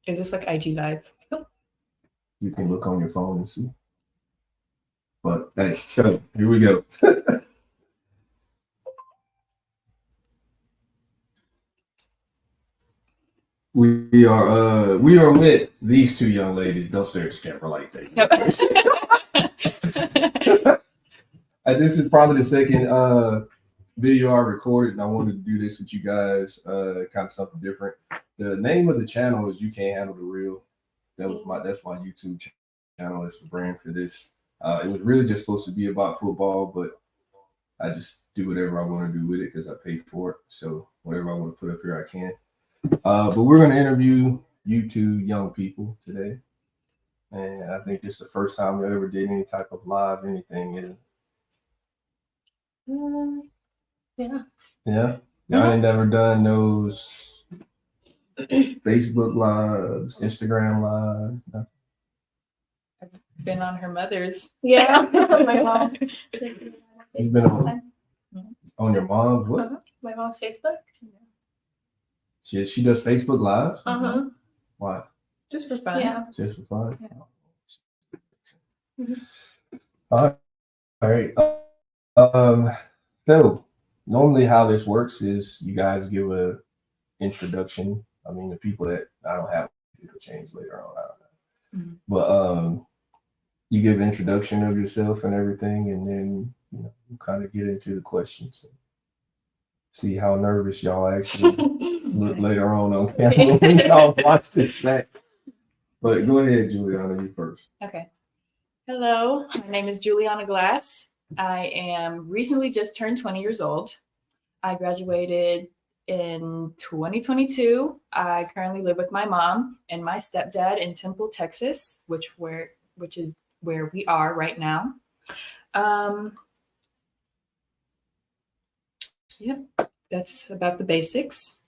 Is this like IG Live? You can look on your phone and see. But hey, so here we go. We are with these two young ladies. Don't stare at the camera like that. This is probably the second video I recorded, and I wanted to do this with you guys, kind of something different. The name of the channel is You Can't Handle the Real. That's my YouTube channel. It's the brand for this. It was really just supposed to be about football, but I just do whatever I want to do with it because I paid for it. So whatever I want to put up here, I can. But we're going to interview you two young people today. And I think this is the first time we ever did any type of live anything. Yeah. Yeah. Y'all ain't never done those Facebook lives, Instagram live. No? I've been on her mother's. Yeah. My mom. You've been on your mom's what? My mom's Facebook. She does Facebook lives? Why? Just for fun. Yeah. Just for fun? Mm-hmm. All right. So normally how this works is you guys give a introduction. I mean, the people that I don't have to change later on. I don't know. But you give an introduction of yourself and everything, and then you kind of get into the questions. See how nervous y'all actually look later on camera when y'all watch this back. But go ahead, Juliana, you first. Okay. Hello, my name is Juliana Glass. I am recently just turned 20 years old. I graduated in 2022. I currently live with my mom and my stepdad in Temple, Texas, which is where we are right now. Yep, that's about the basics.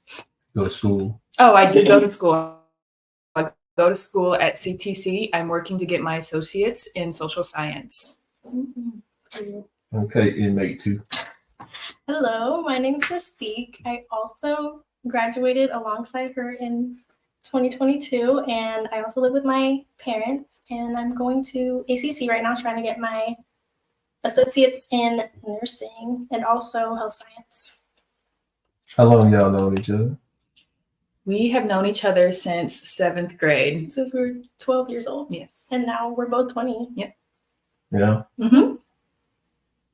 Go to school. Oh, I did go to school. I go to school at CTC. I'm working to get my associates in social science. Okay, inmate 2. Hello, my name is Mystique. I also graduated alongside her in 2022, and I also live with my parents, and I'm going to ACC right now trying to get my associates in nursing and also health science. How long y'all known each other? We have known each other since 7th grade. Since we were 12 years old. Yes. And now we're both 20. Yep. Yeah. Mm-hmm.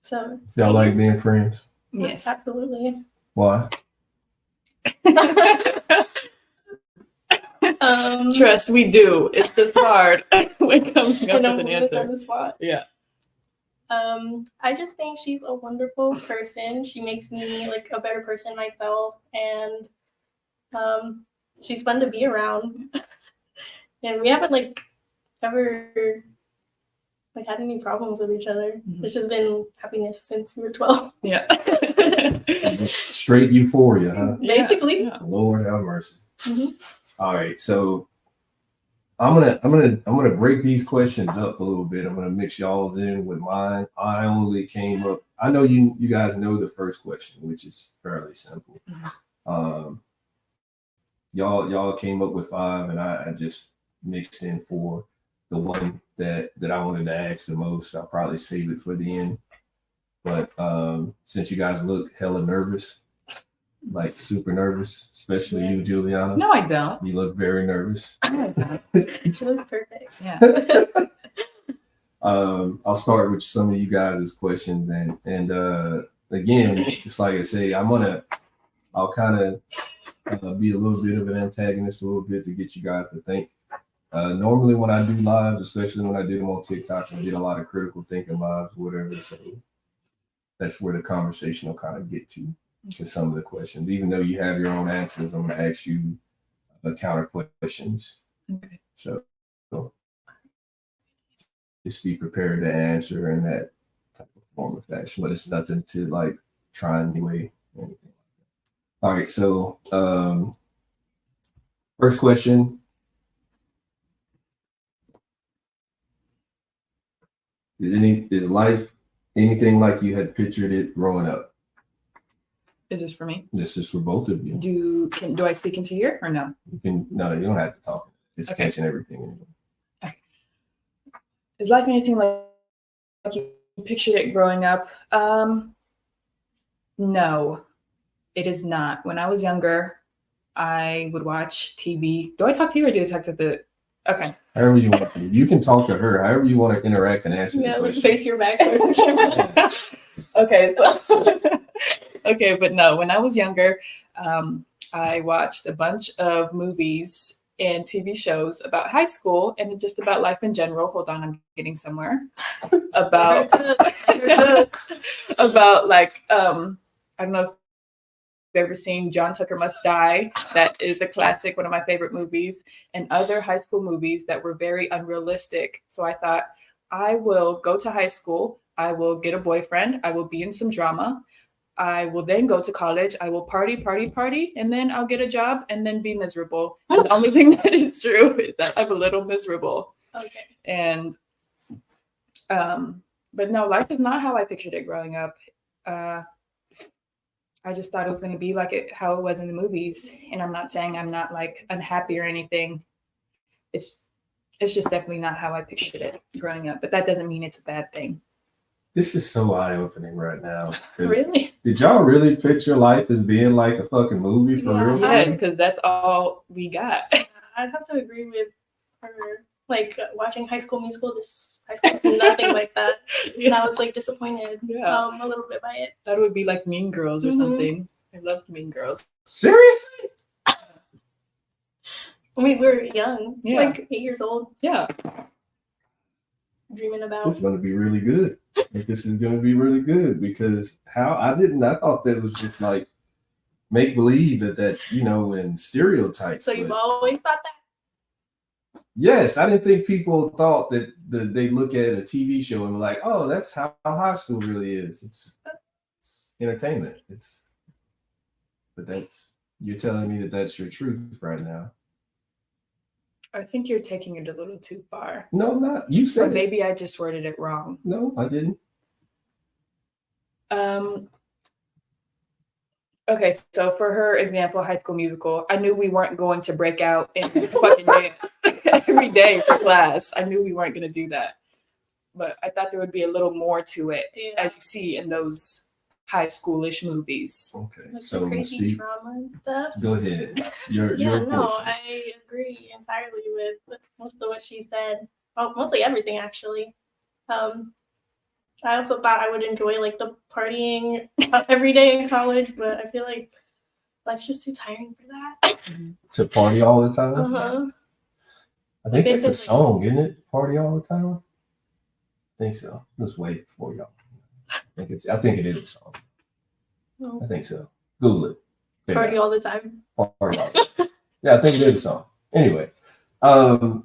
So y'all like being friends? Yes. Absolutely. Why? Trust, we do. It's just hard when coming up with an answer. On the spot. Yeah. I just think she's a wonderful person. She makes me like a better person myself, and she's fun to be around. And we haven't like ever like had any problems with each other. It's just been happiness since we were 12. Yeah. Straight euphoria, huh? Basically. Yeah. Lord have mercy. All right, so I'm gonna break these questions up a little bit. I'm gonna mix y'all's in with mine. I only came up. I know you guys know the first question, which is fairly simple. Y'all came up with 5, and I just mixed in 4. The one that I wanted to ask the most, I'll probably save it for the end. But since you guys look hella nervous, like super nervous, especially you, Juliana. No, I don't. You look very nervous. She looks perfect. Yeah. I'll start with some of you guys' questions, and again, just like I say, I'll kind of be a little bit of an antagonist, a little bit to get you guys to think. Normally when I do lives, especially when I did them on TikTok, I did a lot of critical thinking lives, whatever. So that's where the conversation will kind of get to some of the questions. Even though you have your own answers, I'm going to ask you counter questions. Okay. So just be prepared to answer in that type of form of fashion, but it's nothing to like try anyway. Anything. All right. So first question. Is life anything like you had pictured it growing up? Is this for me? This is for both of you. Do I speak into here or no? You don't have to talk. just Okay. catching everything. Is life anything like you pictured it growing up? No, it is not. When I was younger, I would watch TV. Do I talk to you or do I talk to the? Okay. However you want to. You can talk to her. However you want to interact and answer Yeah, the like question. face your back toward the camera. Okay, so okay, but no, when I was younger, I watched a bunch of movies and TV shows about high school and just about life in general. Hold on, I'm getting somewhere. About about like I don't know if you've ever seen John Tucker Must Die. That is a classic, one of my favorite movies, and other high school movies that were very unrealistic. So I thought I will go to high school, I will get a boyfriend, I will be in some drama, I will then go to college, I will party, and then I'll get a job and then be miserable. And the only thing that is true is that I'm a little miserable. Okay. And but no, life is not how I pictured it growing up. I just thought it was going to be like how it was in the movies. And I'm not saying I'm not like unhappy or anything. It's just definitely not how I pictured it growing up. But that doesn't mean it's a bad thing. This is so eye-opening right now. 'Cause Really? Did y'all really picture life as being like a fucking movie for Yeah. real? Yes, because that's all we got. I'd have to agree with her. Like watching High School Musical, this high school is nothing like that. And I was like disappointed Yeah. a little bit by it. That would be like Mean Girls or Mhm. something. I loved Mean Girls. Seriously? I mean, we were young, Yeah. like 8 years old, Yeah. dreaming This about. is going to be really good. This is going to be really good because I thought that was just like make believe that and stereotypes. So you've but always thought that? yes, I didn't think people thought that they look at a TV show and be like, oh, that's how high school really is. It's entertainment. But you're telling me that that's your truth right now. I think you're taking it a little too far. No, not you Or said it. maybe I just worded it wrong. No, I didn't. Okay, so for her example, High School Musical, I knew we weren't going to break out and fucking dance every day for class. I knew we weren't going to do that. But I thought there would be a little more to it, Yeah. as you see in those high schoolish movies. Okay, Like so the crazy Mystique, trauma and stuff. go ahead. Your No, portion. I agree entirely with most of what she said. Well, mostly everything, actually. I also thought I would enjoy like the partying every day in college, but I feel like life's just too tiring for that. To party all the time. Uh-huh. I think They that's a said, song, isn't it? Party all the time. I think so. Let's wait for y'all. I think it is a song. No. I think so. Google it. Figure it Party out. all the time. Party all the time. Yeah, I think it is a song. Anyway, I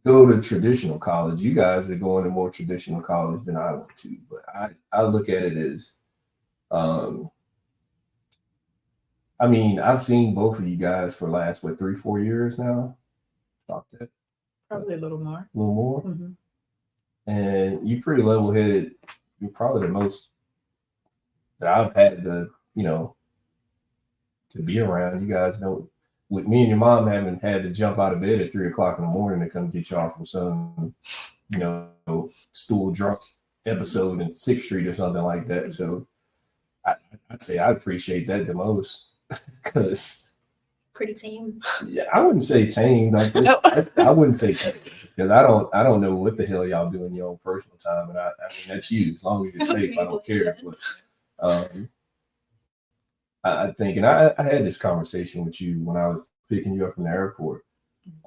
go to traditional college. You guys are going to more traditional college than I went to, but I look at it as, I mean, I've seen both of you guys for the last 3-4 years now. About that, Probably a little more. a little more. Mhm. And you pretty level headed. You're probably the most that I've had to be around. You guys know, with me and your mom having had to jump out of bed at 3:00 in the morning to come get y'all from some, stool drunks episode in 6th Street or something like that. So I'd say I appreciate that the most because. Pretty tame. Yeah, I wouldn't say tame. Like I wouldn't say tame because I don't know what the hell y'all do in your own personal time, and I mean that's you. As long as you're safe, I don't care. But I think, and I had this conversation with you when I was picking you up from the airport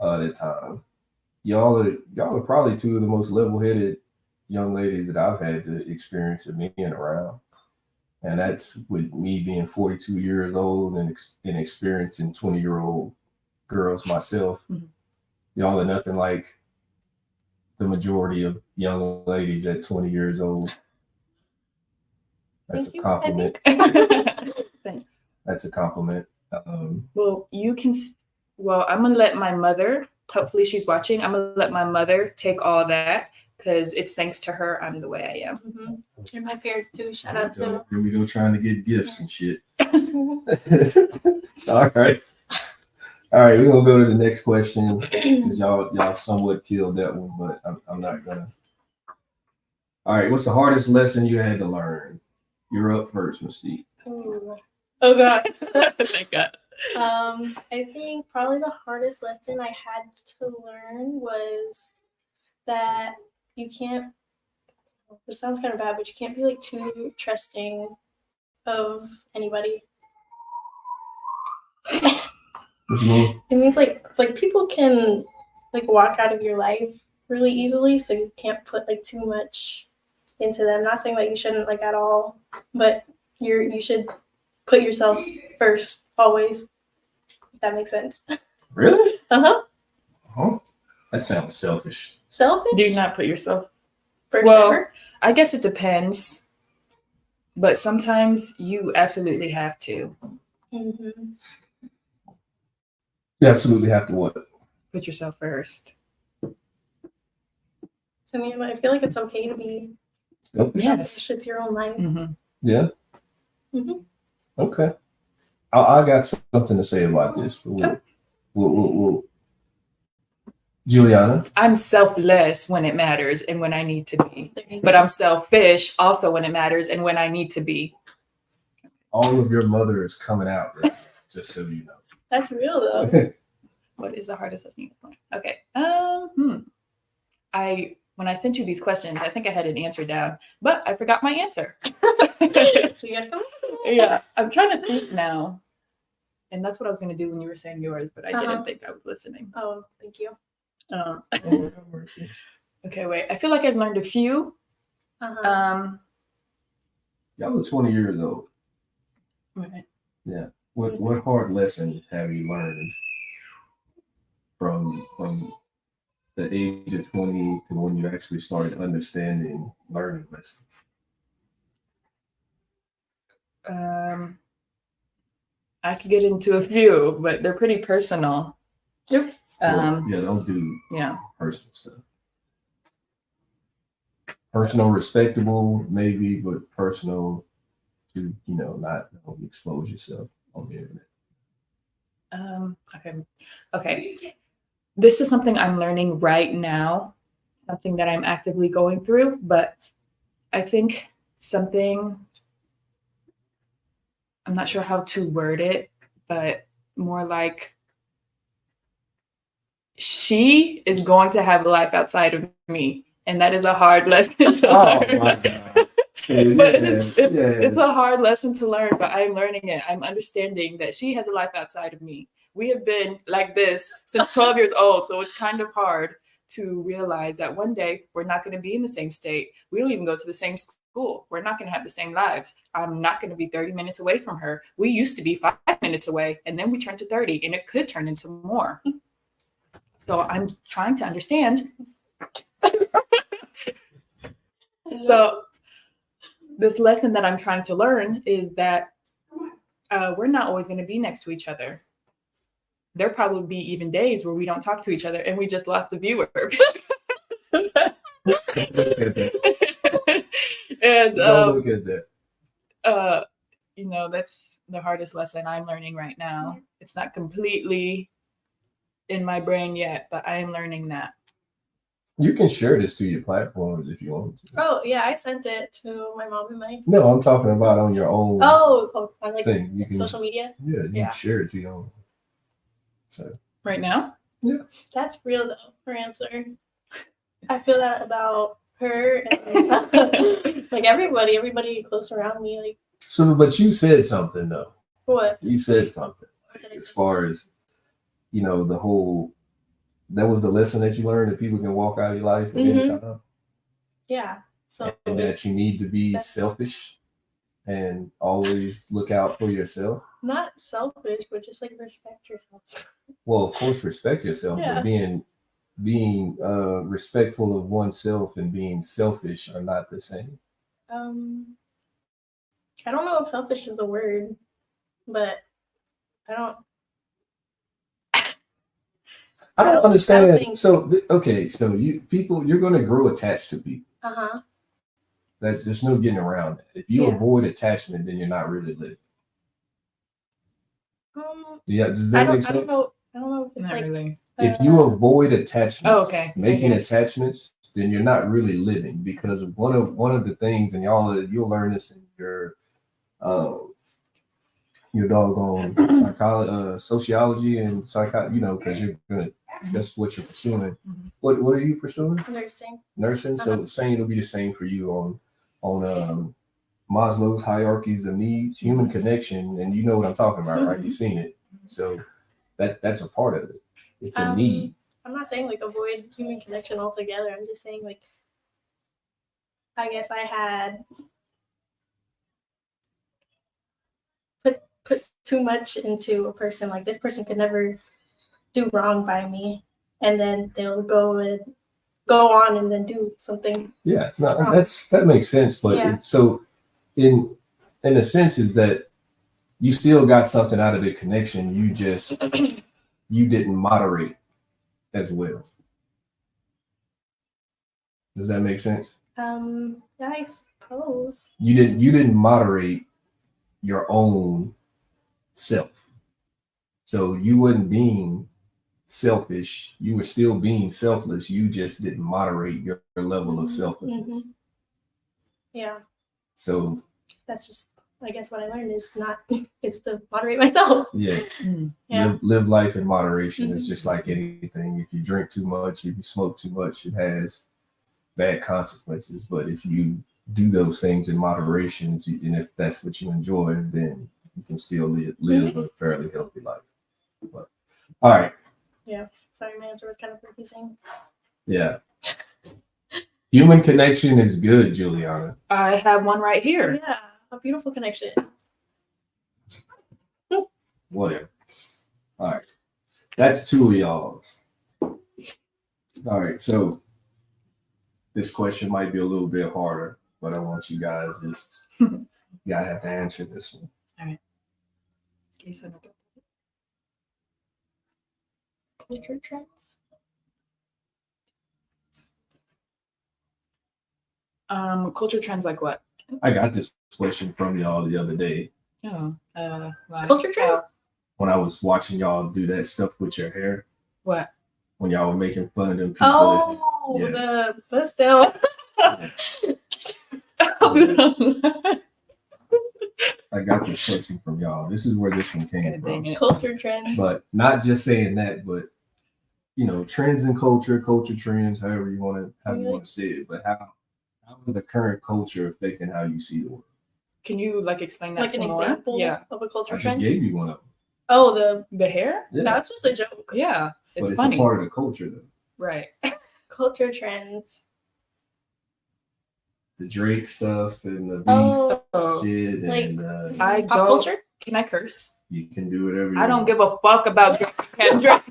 at that time. Y'all are probably two of the most level-headed young ladies that I've had the experience of being around. And that's with me being 42 years old and experiencing 20-year-old girls myself. Mhm. Y'all are nothing like the majority of young ladies at 20 years old. That's Thank a you. compliment. Thanks. That's a compliment. Well, I'm going to let my mother, hopefully she's watching, I'm going to let my mother take all that because it's thanks to her I'm the way I am. Mm-hmm. And my parents too. Shout out to Here we go trying to get gifts and shit. them. All right. All right, we're gonna go to the next question because y'all somewhat killed that one, but I'm not gonna. All right, what's the hardest lesson you had to learn? You're up first, Mystique. Ooh. Oh god. Thank God. I think probably the hardest lesson I had to learn was that you can't. This sounds kind of bad, but you can't be like too trusting of anybody. What you mean? It means like people can like walk out of your life really easily, so you can't put like too much into them. Not saying that you shouldn't like at all, but you should put yourself first always. If that makes sense. Really? Uh-huh. Huh? That sounds selfish. Selfish? Do not put yourself. First Well, ever? I guess it depends, but sometimes you absolutely have to Mm-hmm. You absolutely have to what? put yourself first. I mean, I feel like it's okay to be Selfish? Yes. it's your own life. Mhm. Yeah. Mhm. Okay. I got something to say about this. We'll. Juliana. I'm selfless when it matters and when I need to be, There you but go. I'm selfish also when it matters and when I need to be. All of your mother is coming out, right? Just so you That's real though. know. What is the hardest lesson you've learned? Okay. When I sent you these questions, I think I had an answer down, but I forgot my answer. So you gotta come. Yeah, I'm trying to think now. And that's what I was going to do when you were saying yours, but I Uh-huh. didn't think I was listening. Oh, thank you. Oh, have mercy. Okay, wait. I feel like I've learned a few. Uh-huh. Y'all are 20 years old. Right. What hard lesson have you learned from the age of 20 to when you actually started understanding learning lessons? I could get into a few, but they're pretty personal. Yep. Well, yeah, don't do Yeah. personal stuff. Personal, respectable, maybe, but personal to, not don't expose yourself on the internet. Okay. This is something I'm learning right now, something that I'm actively going through, but I think I'm not sure how to word it, but more like she is going to have a life outside of me. And that is a hard lesson to learn. Oh my God. But Yeah. it's a hard lesson to learn, but I'm learning it. I'm understanding that she has a life outside of me. We have been like this since 12 years old. So it's kind of hard to realize that one day we're not going to be in the same state. We don't even go to the same school. We're not going to have the same lives. I'm not going to be 30 minutes away from her. We used to be 5 minutes away, and then we turned to 30, and it could turn into more. So I'm trying to understand. So this lesson that I'm trying to learn is that we're not always going to be next to each other. There'll probably be even days where we don't talk to each other and we just lost the viewer. And Don't look at that. that's the hardest lesson I'm learning right now. It's not completely in my brain yet, but I am learning that. You can share this to your platforms if you want to. Oh yeah, I sent it to my mom and my. No, I'm talking about on your own Oh, on like thing. You can, social media. Yeah, you Yeah. can share it to your own. So Right now? That's real though. Her answer. I feel that about her and like everybody close around me. Like but you said something though. what? You said something What did I as say? far as the whole. That was the lesson that you learned that people can walk out of your life at any Mhm. time, Yeah. So and that you need to be that's- selfish and always look out for yourself. not selfish, but just like respect yourself. Well, of course, respect yourself, Yeah. but being respectful of oneself and being selfish are not the same. I don't know if selfish is the word, but I don't. I don't I don't understand. think- So you're going to grow attached to people. Uh-huh. There's no getting around that. If you Yeah. avoid attachment, then you're not really living. Um, Yeah, does I that make don't sense? know It's Not like really. If you avoid attachments, Oh, okay. I making guess. attachments, then you're not really living, because of one of the things, and you'll learn this in your doggone sociology and psychology, because you're gonna, that's what you're pursuing. Mhm. What are you pursuing? nursing. Nursing. So saying it'll be the same for you on Maslow's hierarchies of needs, human connection, and you know what I'm talking about, right? You've seen it. So that's a part of it. It's a need. I'm not saying like avoid human connection altogether. I'm just saying like I guess I had put too much into a person. Like this person could never do wrong by me, and then they'll go on and then do something. Yeah, no, wrong. that makes sense. But Yeah. so in a sense is that you still got something out of the connection. You just you didn't moderate as well. Does that make sense? Yeah, I suppose. You didn't moderate your own self. So you wasn't being selfish. You were still being selfless. You just didn't moderate your level of selflessness. Yeah, So that's just I guess what I learned is not it's to moderate myself. yeah, Yeah. live life in moderation. It's just like anything. If you drink too much, if you smoke too much, it has bad consequences. But if you do those things in moderation, and if that's what you enjoy, then you can still live a fairly healthy life. But, all right. Yeah. Sorry, my answer was kind of confusing. Yeah. Human connection is good, Juliana. I have one right here. Yeah, a beautiful connection. Whatever. All right. That's two of y'all's. All right. So this question might be a little bit harder, but I want you guys you gotta have to answer this one. All right. Culture trends. Culture trends like what? I got this question from y'all the other day Oh, like, Culture trends? when I was watching y'all do that stuff with your hair. What? When y'all were making fun of them people. Oh, Yes. the bust down. I got this question from y'all. This is where this one came from. Culture trend. But not just saying that, but trends in culture trends, however you want to say it. But how is the current culture affecting how you see the world? Can you like explain that Like an some more? example Yeah. of a culture I just trend? gave you one of them. Oh, The hair? Yeah. that's just a joke. Yeah. But it's funny. a part of the culture, though. Right. Culture trends. The Drake stuff and the beef Oh, shit like and I pop don't- culture? Can I curse? you can do whatever you I don't want. give a fuck about Kendrick.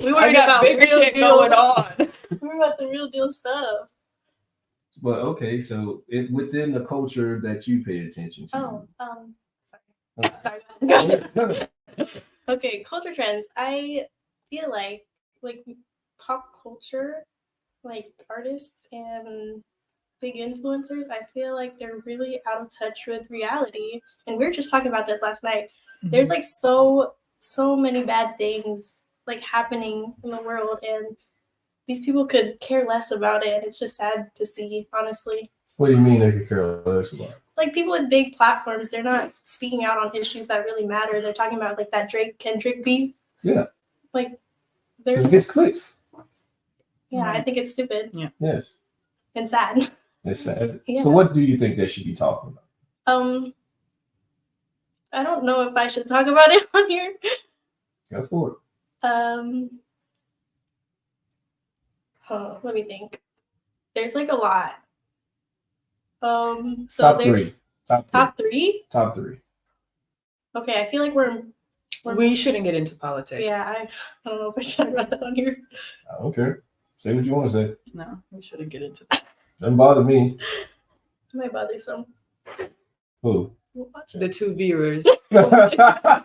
We I worried got about big real shit deal. going on. We're about the real deal stuff. But okay, so within the culture that you pay attention to. Sorry. No. Okay, culture trends. I feel like pop culture, like artists and big influencers, I feel like they're really out of touch with reality. And we were just talking about this last night. There's like so many bad things like happening in the world, and these people could care less about it. It's just sad to see, honestly. What do you mean they could care less about? Like people with big platforms, they're not speaking out on issues that really matter. They're talking about like that Drake Kendrick beef. Yeah. Like Because there's it gets clicks. yeah, I think it's stupid Yes. and sad. It's sad. Yeah. So what do you think they should be talking about? I don't know if I should talk about it on here. Go for it. Let me think. There's like a lot. So Top there's three. top three. Top three. Okay, I feel like we're We shouldn't get into politics. yeah. I don't know if I should talk about that on here. I don't care. Say what you want to say. No, we shouldn't get into that. Doesn't bother me. It might bother some. Who? We'll watch it. The two viewers. Y'all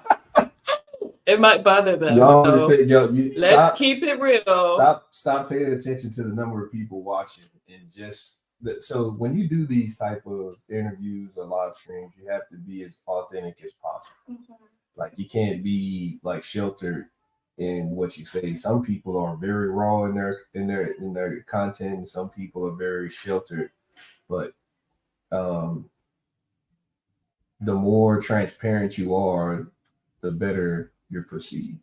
It might bother them. only So pay, let's keep it real. stop paying attention to the number of people watching and just so when you do these type of interviews or live streams, you have to be as authentic as possible. Mhm. Like you can't be like sheltered in what you say. Some people are very raw in their content, and some people are very sheltered. But the more transparent you are, the better you're perceived.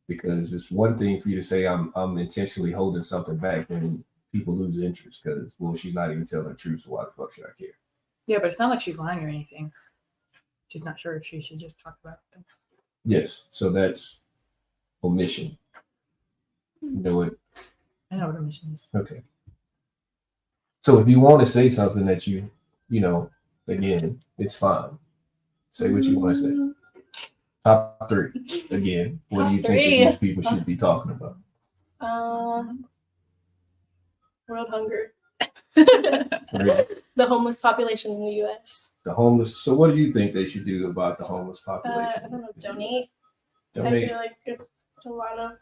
Because it's one thing for you to say I'm intentionally holding something back when people lose interest because, well, she's not even telling the truth, so why the fuck should I care? Yeah, but it's not like she's lying or anything. She's not sure if she should just talk about them. Yes, so that's omission. You know what? I know what omission is. Okay. So if you want to say something that you know, again, it's fine. Say what you want to say. Top 3. Again, what do you Top think that 3? these people should be talking about? World hunger. Right? The homeless population in the U.S. The homeless. So what do you think they should do about the homeless I population? don't know. Donate. I Donate. feel like if a lot of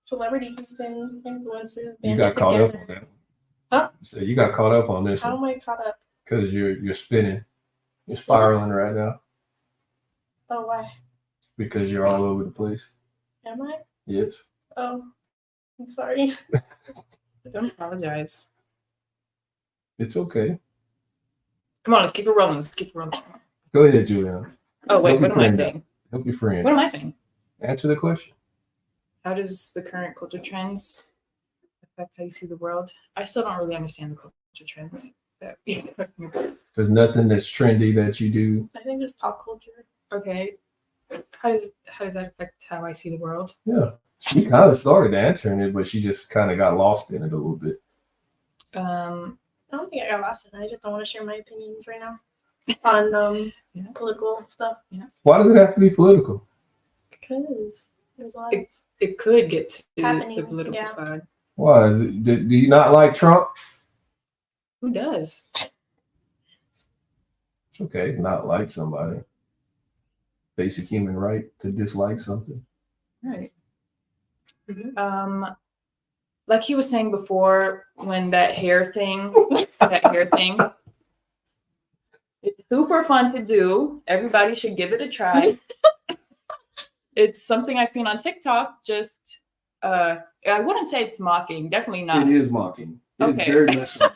celebrities and influencers You band got caught up together. on that. Huh? So you got caught up on this How one am I caught up? because you're spinning, you're spiraling right now Oh, why? because you're all over the place. Am I? Yes. Oh, I'm sorry. Don't apologize. It's okay. Come on, let's keep it rolling. Let's keep it rolling. Go ahead, Juliana. Oh wait, Help what your am I friend out. saying? Help your friend. What am I saying? Answer the question. How does the current culture trends affect how you see the world? I still don't really understand the culture trends that you're talking about. There's nothing that's trendy that you do. I think just pop culture. Okay. How does that affect how I see the world? Yeah. She kind of started answering it, but she just kind of got lost in it a little bit. I don't think I got lost in it. I just don't want to share my opinions right now on Yeah. political stuff Why does it have to be political? because there's a lot of It could get to Happening, the political yeah. side. Why? Do you not like Trump? Who does? It's okay, not like somebody. Basic human right to dislike something. Right. Like he was saying before, when that hair thing, it's super fun to do. Everybody should give it a try. It's something I've seen on TikTok. Just, I wouldn't say it's mocking. Definitely not. It is mocking. It's Okay. very much so.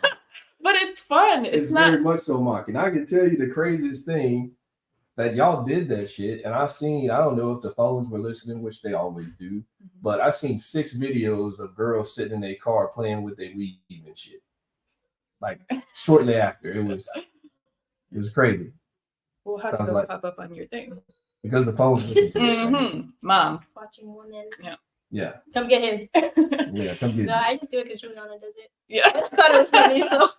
But it's fun. It's It's not. very much so mocking. I can tell you the craziest thing that y'all did that shit, and I don't know if the phones were listening, which they always do, but I seen 6 videos of girls sitting in their car playing with their weed and shit. Like shortly after, it was crazy Well, how did Sounds those like- pop up on your thing? because the phones. listened to it. Mm-hmm. Mom. watching women. Yeah, Come get him. yeah, come get No, it. I just do it because Juliana does it. Yeah. I thought it was funny, so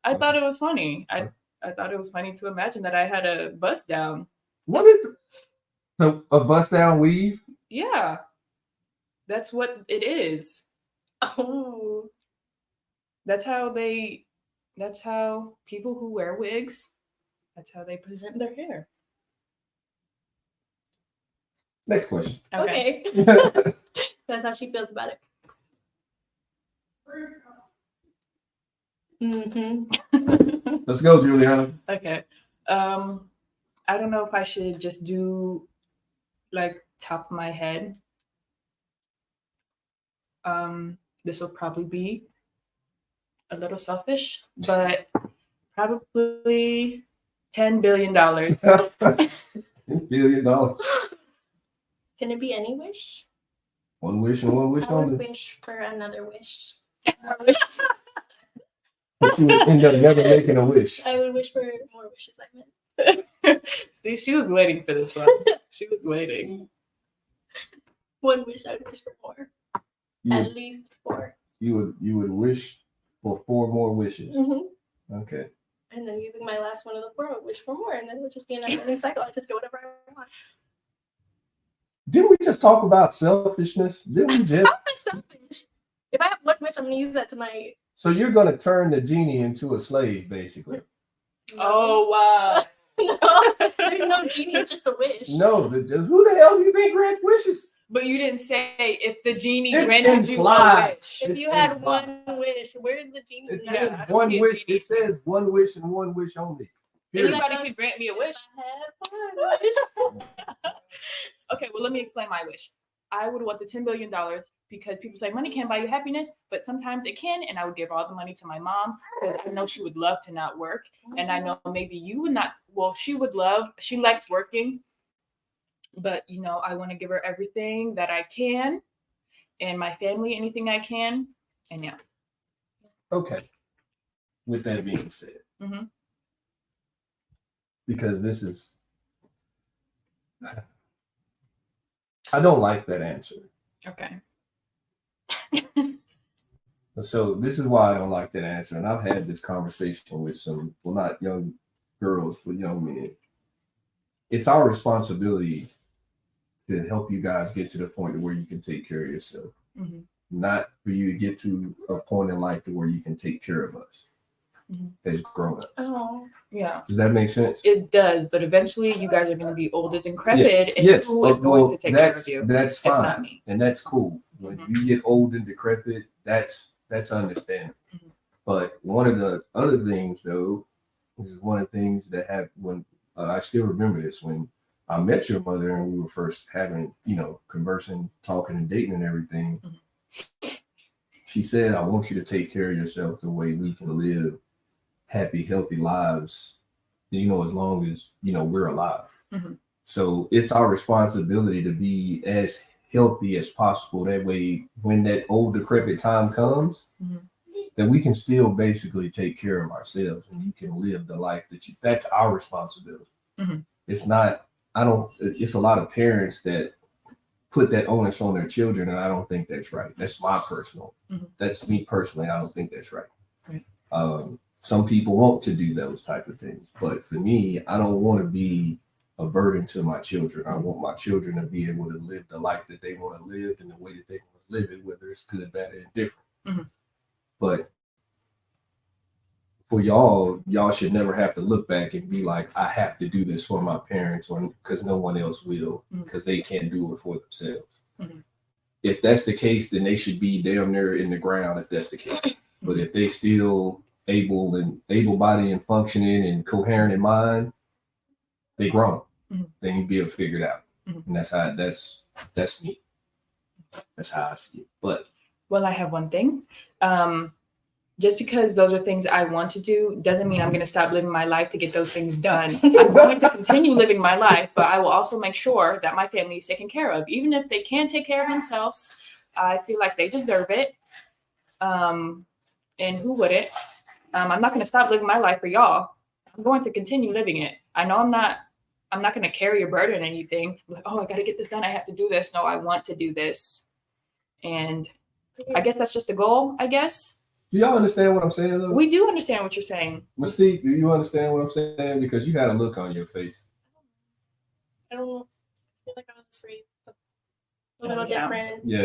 I thought it was funny. I thought it was funny to imagine that I had a bust down. What is a bust down weave? Yeah. That's what it is. oh, That's how people who wear wigs, that's how they present their hair. Next question. okay. That's how she feels about it. Mm-hmm. Let's go, Juliana. Okay. I don't know if I should just do like top of my head. This will probably be a little selfish, but probably $10 billion. $10 billion. Can it be any wish? One wish and one wish I would only. wish for another wish. More wish. But you would end up never making a wish. I would wish for more wishes. I meant See, she was waiting for this one. She was waiting. one wish. I would wish for more. You At would, least 4. you would wish for 4 more wishes. Mm-hmm. Okay. And then using my last one of the 4, I would wish for more, and then it would just be a never-ending cycle. I just go whatever I want. Didn't we just talk about selfishness? Didn't we just? How am I selfish? If I have one wish, I'm gonna use that to my. So you're gonna turn the genie into a slave, basically? Oh, wow. No, there's no genie. It's just a wish. No. Who the hell do you think grants wishes? But you didn't say if the genie It's granted you a implied. wish. If It's you had implied. one wish, where's the genie? It now? Yeah, I says don't one see a wish. genie. It says one wish and one wish only. Period. Anybody could grant me a wish. If I had one wish. Okay, well, let me explain my wish. I would want the $10 billion because people say money can't buy you happiness, but sometimes it can. And I would give all the money to my mom because I know she would love to not work. And I know maybe you would not. Well, she likes working, but I want to give her everything that I can and my family, anything I can. And yeah. Okay. With that being said, Mhm. because this is, I don't like that answer. Okay. So this is why I don't like that answer. And I've had this conversation with some, well, not young girls, but young men. It's our responsibility to help you guys get to the point where you can take care of yourself. Mhm. Not for you to get to a point in life to where you can take care of us as grown ups. Oh, Yeah. Does that make sense? It does, but eventually you guys are going to be old and decrepit, and Yes. who is going to take care of you? That's It's not fine. me. And that's cool. When you get old and decrepit, that's understandable. Mhm. But one of the other things, though, this is one of the things that happened when I still remember this when I met your mother and we were first having, conversing, talking, and dating and everything. She said, "I want you to take care of yourself the way we can live happy, healthy lives, as long as, we're alive." Mhm. So it's our responsibility to be as healthy as possible. That way, when that old decrepit time comes, that we can still basically take care of ourselves and you can live the life that's our responsibility. Mhm. It's not, it's a lot of parents that put that onus on their children. And I don't think that's right. That's my personal, that's me personally. I don't think that's right. Right. Some people want to do those type of things, but for me, I don't want to be a burden to my children. I want my children to be able to live the life that they want to live in the way that they want to live it, whether it's good, bad, and different. But for y'all should never have to look back and be like, I have to do this for my parents, or because no one else will, because they can't do it for themselves. If that's the case, then they should be damn near in the ground if that's the case. But if they still able-bodied and functioning and coherent in mind, they grown. They can be able to figure it out. And that's me. That's how I see it. But well, I have one thing. Just because those are things I want to do doesn't mean I'm going to stop living my life to get those things done. I'm going to continue living my life, but I will also make sure that my family is taken care of. Even if they can't take care of themselves, I feel like they deserve it. And who wouldn't? I'm not going to stop living my life for y'all. I'm going to continue living it. I know I'm not going to carry a burden or anything. Like, oh, I got to get this done. I have to do this. No, I want to do this. And I guess that's just the goal, I guess. Do y'all understand what I'm saying, though? We do understand what you're saying. Mystique, do you understand what I'm saying? Because you had a look on your face. I don't feel like I was raised a little different. Yeah,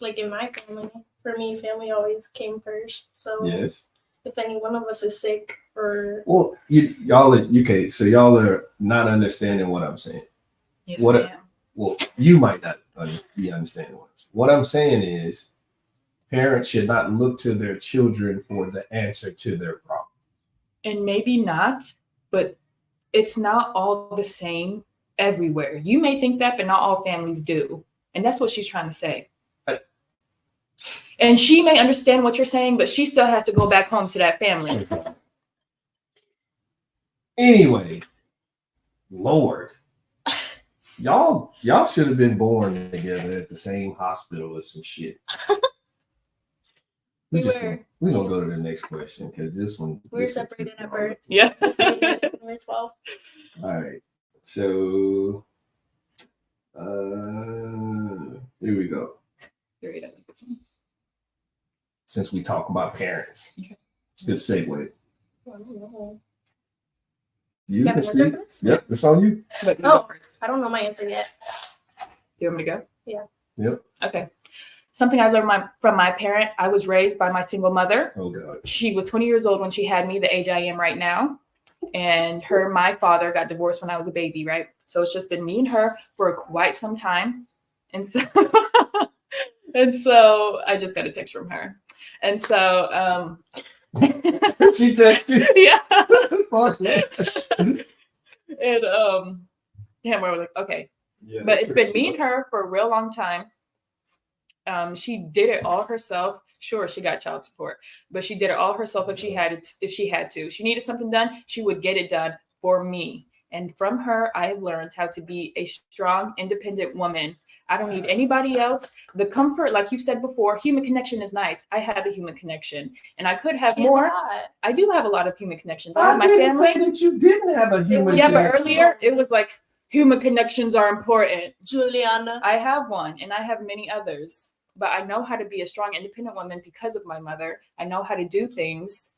Like in my family, for me, family always came first. So yes. If any one of us is sick or y'all are not understanding what I'm saying. Yes, ma'am. Well, you might not be understanding what I'm saying is parents should not look to their children for the answer to their problem. And maybe not, but it's not all the same everywhere. You may think that, but not all families do. And that's what she's trying to say. And she may understand what you're saying, but she still has to go back home to that family. Anyway, Lord, y'all should have been born together at the same hospital or some shit. We're gonna go to the next question because this one. We were separated at birth. Yeah. We're 12. All right. So here we go. Since we talk about parents, it's a good segue. You can see. Yep, it's on you. Oh, I don't know my answer yet. You want me to go? Yeah. Yep. Okay. Something I learned from my parent. I was raised by my single mother. Oh God. She was 20 years old when she had me, the age I am right now. And my father got divorced when I was a baby, right? So it's just been me and her for quite some time. And so, I just got a text from her. And so, she texted you? Yeah. What the fuck? And Yeah, we're like, okay. Yeah, But it's been me and her for a real long time. She did it all herself. Sure, she got child support, but she did it all herself if she had it. If she had to, she needed something done, she would get it done for me. And from her, I have learned how to be a strong, independent woman. I don't need anybody else. The comfort, like you said before, human connection is nice. I have a human connection, and I could have She has a more. lot. I do have a lot of human connections. I I have my didn't family. say that you didn't have a human Yeah, but connection. earlier it was like human connections are important. Juliana. I have one, and I have many others. But I know how to be a strong, independent woman because of my mother. I know how to do things,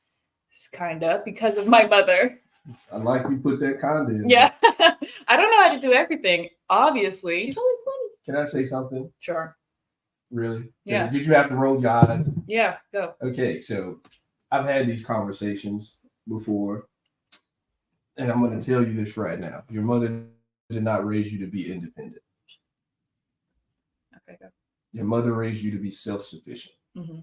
kind of, because of my mother. I like you put that kinda in. Yeah, I don't know how to do everything. Obviously, She's only 20. Can I say something? sure. Really? Yeah. Did you have to roll your eyes? Yeah, go. Okay, so I've had these conversations before, and I'm going to tell you this right now. Your mother did not raise you to be independent. Okay, go. Your mother raised you to be self-sufficient. Mhm.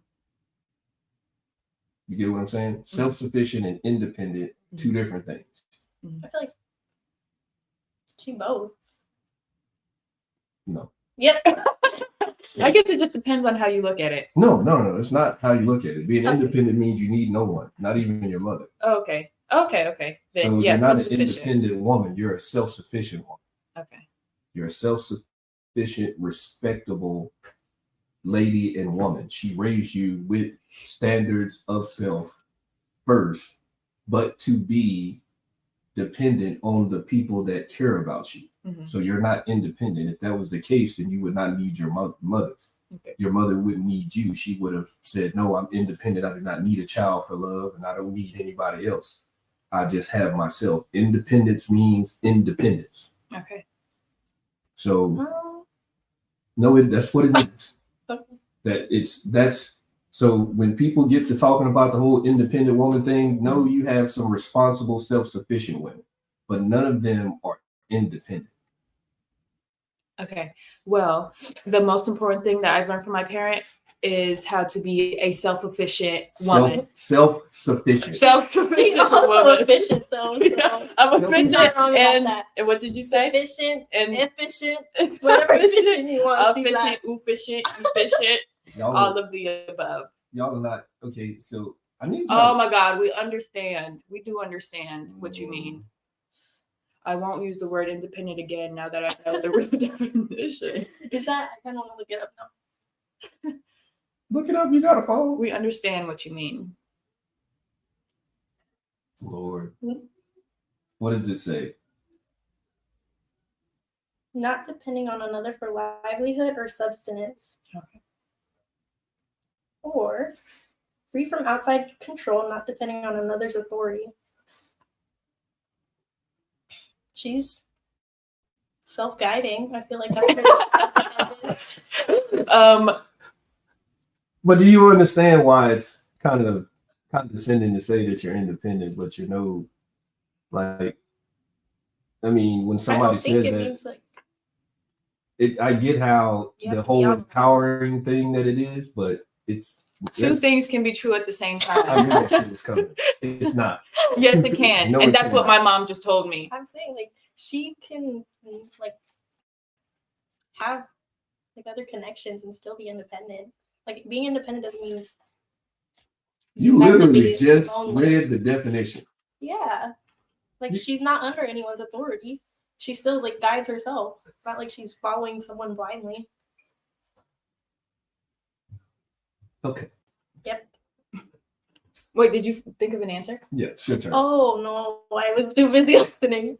You get what I'm saying? Self-sufficient and independent, two different things. I feel like she both. No. Yep. I guess it just depends on how you look at it. No. It's not how you look at it. Being independent means you need no one, not even your mother. Okay. Then, So yeah, you're not an self-sufficient. independent woman. You're a self-sufficient woman. Okay. You're a self-sufficient, respectable lady and woman. She raised you with standards of self first, but to be dependent on the people that care about you. Mhm. So you're not independent. If that was the case, then you would not need your mother. Okay. Your mother wouldn't need you. She would have said, no, I'm independent. I do not need a child for love, and I don't need anybody else. I just have myself. Independence means independence. Okay. So no, that's what it is. Okay. That's so when people get to talking about the whole independent woman thing, no, you have some responsible, self-sufficient women, but none of them are independent. Okay. Well, the most important thing that I've learned from my parent is how to be a self-efficient woman. Self-sufficient. She's Self-sufficient also woman. efficient though. Yeah, I'm She's efficient. not wrong about And, that. and what did you say? Efficient, And efficient, whatever efficient you want. She's that. efficient, Y'all all of the above. are not okay. So I need Oh y'all. my God, we understand. We do understand what you mean. I won't use the word independent again now that I know the real definition. Is that? I kind of want to look it up now. Look it up. You got a phone. We understand what you mean. Lord, what does it say? Not depending on another for livelihood or subsistence. Okay. Or free from outside control, not depending on another's authority. She's self-guiding. I feel like that's her. But do you understand why it's kind of condescending to say that you're independent, but you know, like, I mean, when I somebody don't think says it that, means like I get how You have the to be whole out. empowering thing that it is, but it's Two things can be true at the same I time. knew that shit was coming. It's not. Yes, it can. No, And it that's what cannot. my mom just told me. I'm saying, like she can like have like other connections and still be independent. Like being independent doesn't mean You have to literally be just lonely. read the definition. Yeah. Like You- she's not under anyone's authority. She still like guides herself. It's not like she's following someone blindly. Okay. Yep. Wait, did you think of an answer? Yeah, it's your turn. Oh no, I was too busy listening.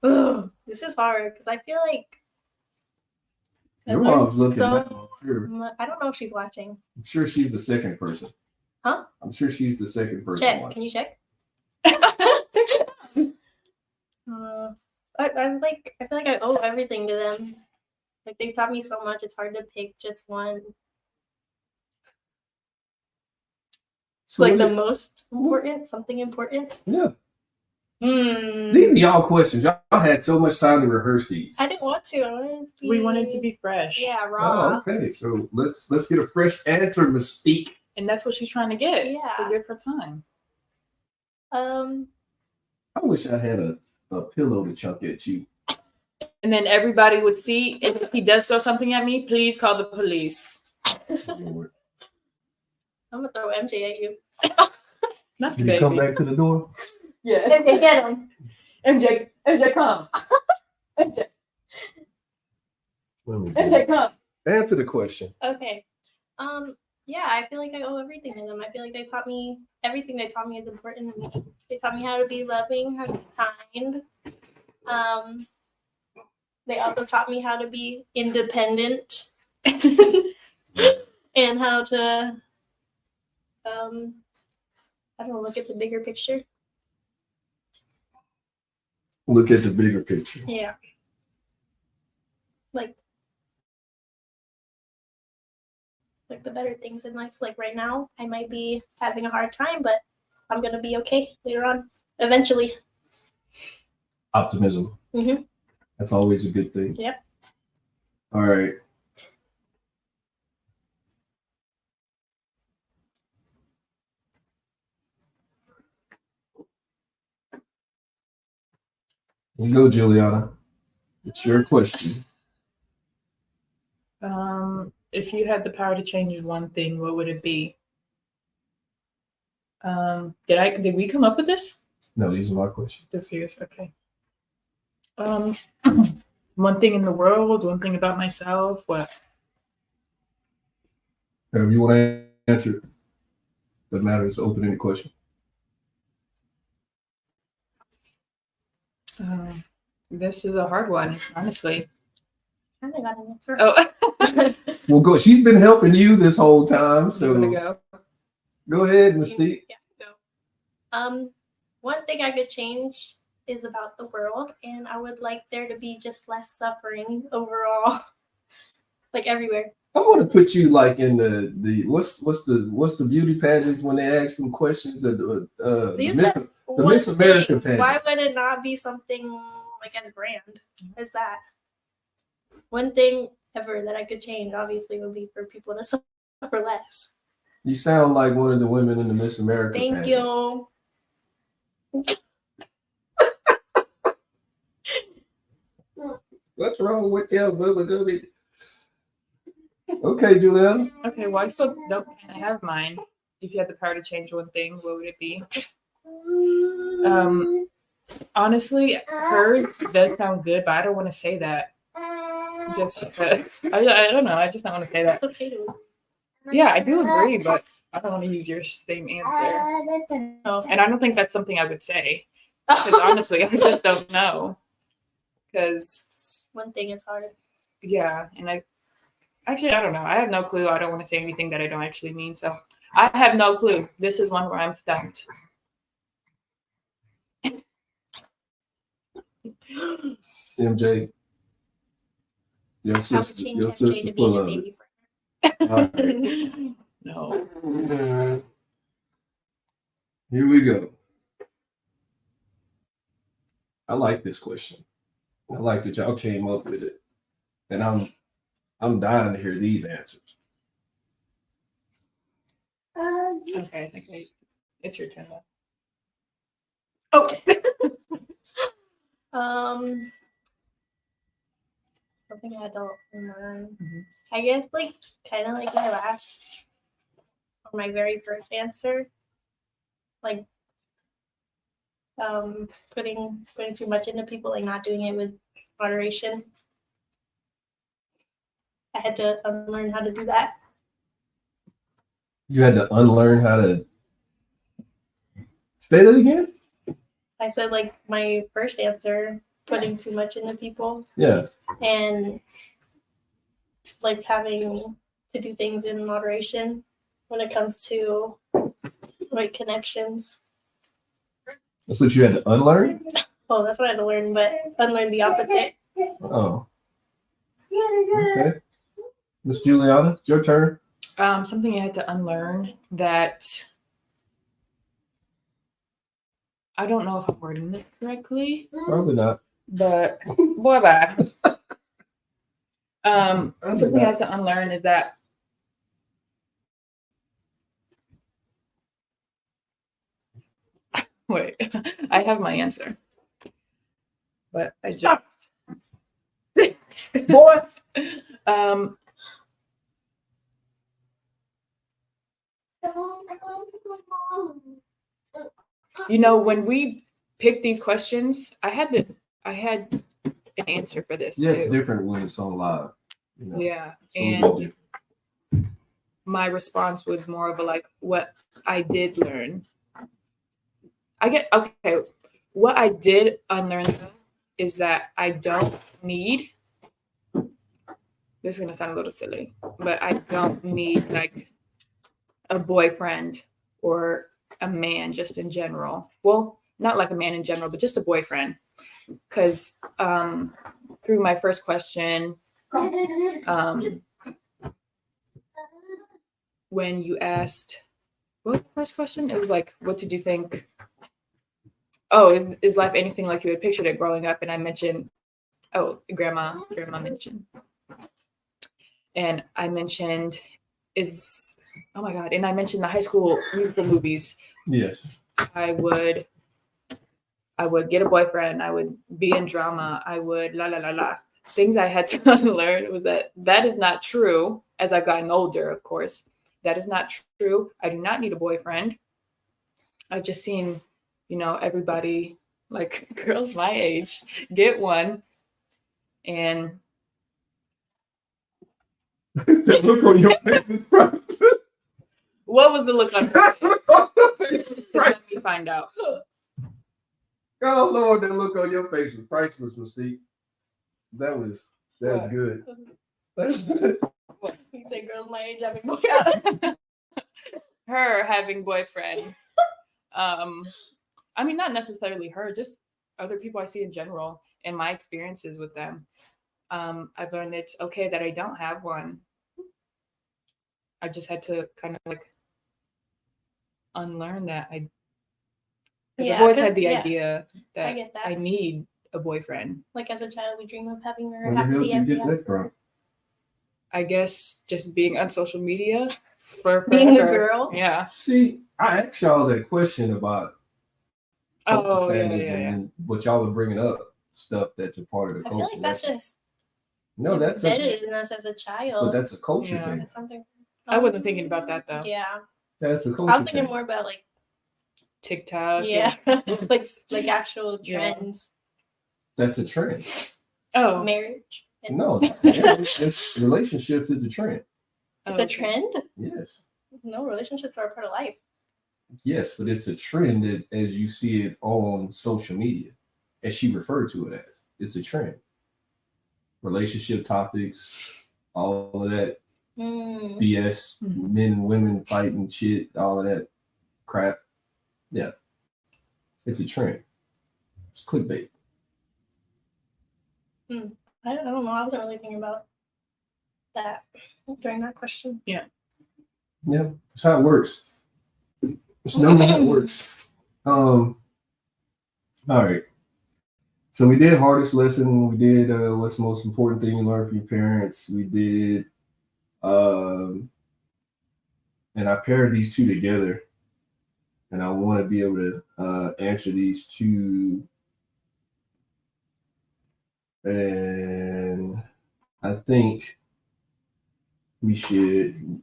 Ugh, this is hard because I feel like I Your learned mom's looking so back. I'm sure. I don't know if she's watching. I'm sure she's the second person. Huh? I'm sure she's the second person. Check. watching. Can you check? I feel like I owe everything to them. Like they taught me so much. It's hard to pick just one. So Like what the it- most important, something important. yeah. Hmm. These are y'all questions. Y'all had so much time to rehearse these. I didn't want to. I wanted it to be. We wanted to be fresh. Yeah, Oh, raw. okay. So let's get a fresh answer, Mystique. And that's what she's trying to get. Yeah. So give her time. Um. I wish I had a pillow to chuck at you. And then everybody would see, and if he does throw something at me, please call the police. Lord. I'm gonna throw MJ at you. Not the Did he come baby. back to the door? Yeah. MJ, get him. MJ, come. MJ, Let me MJ, come. answer the question. Okay. Yeah, I feel like I owe everything to them. I feel like they taught me everything they taught me is important to me. They taught me how to be loving, how to be kind. They also taught me how to be independent and how to I don't know, look at the bigger picture. Look at the bigger picture. Yeah. Like the better things in life. Like right now, I might be having a hard time, but I'm gonna be okay later on. Eventually. Optimism. Mm-hmm. That's always a good thing. Yep. All right. Here you go, Juliana. It's your question. If you had the power to change one thing, what would it be? Did we come up with this? No, these are my questions. This year's okay. One thing in the world, one thing about myself. What? Whatever you want to answer. Doesn't matter. It's open ended question. This is a hard one, honestly. I think I got an answer. Oh, Well, go. She's been helping you this whole time, so I'm so gonna go. go ahead, Mystique. Yeah, go. One thing I could change is about the world, and I would like there to be just less suffering overall, like everywhere. I want to put you like in the what's the beauty pageants when they ask them questions at You the said the Miss one America thing. pageant. Why would it not be something like as grand as that? One thing ever that I could change, obviously, would be for people to suffer less. You sound like one of the women in the Miss America Thank pageant. you. What's wrong with you, Booba? Okay, Juliana. Okay, well, I still don't kind of have mine. If you had the power to change one thing, what would it be? Honestly, hers does sound good, but I don't want to say that. Just because I don't know. I just don't want to say that. It's okay to. Yeah, I do agree, but I don't want to use your same answer. And I don't think that's something I would say. Because honestly, I just don't know. Because One thing is hard. yeah, and I don't know. I have no clue. I don't want to say anything that I don't actually mean. So I have no clue. This is one where I'm stumped. MJ. Your I would sister. change Your MJ sister to being full a of it. baby All right. No. Here we go. I like this question. I like that y'all came up with it, and I'm dying to hear these answers. Okay, I think it's your turn. Oh. Something I don't learn. Mhm. I guess like kind of like my last or my very first answer, like putting too much into people, like not doing it with moderation. I had to unlearn how to do that. You had to unlearn how to say that again. I said like my first answer, putting too much into people Yeah. and like having to do things in moderation when it comes to like connections. That's what you had to unlearn. Oh, that's what I had to learn, but unlearn the opposite. Oh. Okay. Miss Juliana, it's your turn. Something I had to unlearn that I don't know if I'm wording this correctly, Probably not. but boy, bye. Something I had to unlearn is that wait, I have my answer, but I just Boy. Um, you know, when we picked these questions, I had an answer for this Yeah, it's too. different when it's on live. You know? Yeah, It's a little bit and different. my response was more of a like what I did learn. I get okay. What I did unlearn though is that I don't need. This is gonna sound a little silly, but I don't need like a boyfriend or a man just in general. Well, not like a man in general, but just a boyfriend. Because through my first question, when you asked, what was the first question? It was like, what did you think? Oh, is life anything like you had pictured it growing up? And I mentioned, oh, grandma mentioned. And I mentioned, oh my God. And I mentioned the High School Musical movies. Yes. I would get a boyfriend. I would be in drama. I would la la la la. Things I had to unlearn was that is not true. As I've gotten older, of course, that is not true. I do not need a boyfriend. I've just seen, you know, everybody like girls my age get one, and The look on your face is priceless. what was the look on her face? Let me find out. Oh Lord, that look on your face was priceless, Mystique. That's What? good. That's good. You say girls my age having boyfriend. Her having boyfriend. I mean, not necessarily her, just other people I see in general and my experiences with them. I've learned it's okay that I don't have one. I just had to kind of like unlearn that. Because I've always had the idea I that get that. I need a boyfriend. Like as a child, we dream of having our Where the hell happy did you ever get that from? I guess just being on social media for Being a forever. girl? Yeah. See, I asked y'all that question about Oh, yeah, families yeah, yeah. and what y'all are bringing up stuff that's a part of the I feel culture. like that's just no, that's embedded in us as a child. but that's a culture Yeah. thing. It's something. I wasn't thinking about that though. Yeah, That's a culture I was thinking thing. more about like TikTok. yeah, and- like actual Yeah. trends, That's a trend. Oh, marriage. And No, it's relationships is a trend. it's a okay. trend. Yes. No, relationships are a part of life. Yes, but it's a trend that as you see it on social media, as she referred to it as, it's a trend. Relationship topics, all of that Mm. BS, Mhm. men and women fighting shit, all of that crap. Yeah. It's a trend. It's clickbait. I don't know. I wasn't really thinking about that during that question. Yeah. That's how it works. It's no how it works. All right. So we did hardest lesson. We did what's the most important thing you learned from your parents. We did and I paired these two together, and I want to be able to answer these two. And I think we should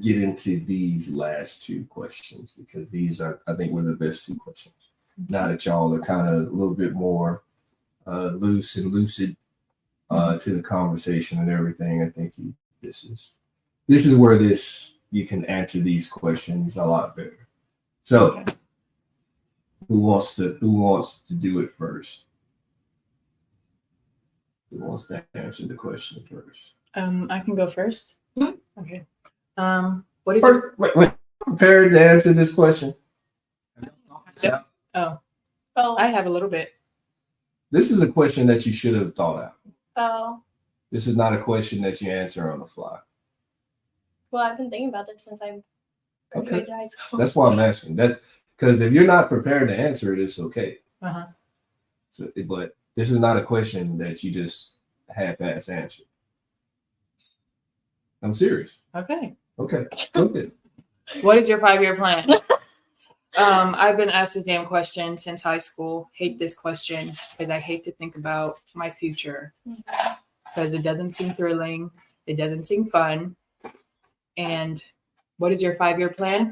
get into these last two questions because these are, I think, were the best two questions. Now that y'all are kind of a little bit more loose and lucid to the conversation and everything, I think this is where you can answer these questions a lot better. So, who wants to do it first? Who wants to answer the question first? I can go first. Mhm. Okay. What is First, wait. Prepared to answer this question? Oh, Oh, I have a little bit. This is a question that you should have thought out. oh. This is not a question that you answer on the fly. Well, I've been thinking about this since I graduated high school. That's why I'm asking that, because if you're not prepared to answer it, it's okay. Uh-huh. So, but this is not a question that you just half-ass answer. I'm serious. Okay. Okay. Okay. What is your 5-year plan? I've been asked this damn question since high school. Hate this question because I hate to think about my future because it doesn't seem thrilling. It doesn't seem fun. And what is your 5-year plan?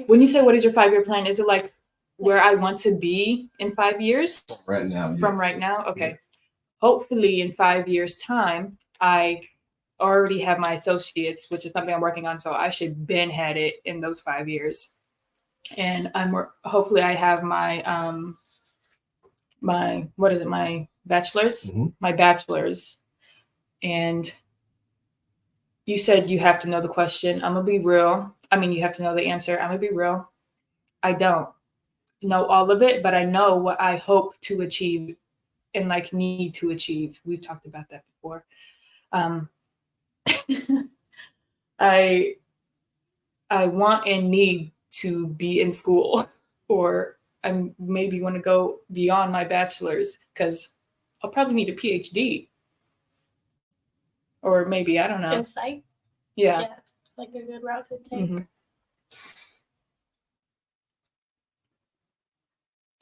When you say what is your 5-year plan, is it like where I want to be in 5 years? Right now. From yes. right now? Okay. Yes. Hopefully in 5 years' time, I already have my associates, which is something I'm working on. So I should been had it in those 5 years. And hopefully I have my my bachelor's? Mhm. My bachelor's. And you said you have to know the question. I'm gonna be real. I mean, you have to know the answer. I'm gonna be real. I don't know all of it, but I know what I hope to achieve and like need to achieve. We've talked about that before. I want and need to be in school, or I maybe want to go beyond my bachelor's because I'll probably need a PhD, or maybe I don't know. Insight. Yeah. Yeah, it's like a good route to take. Mhm.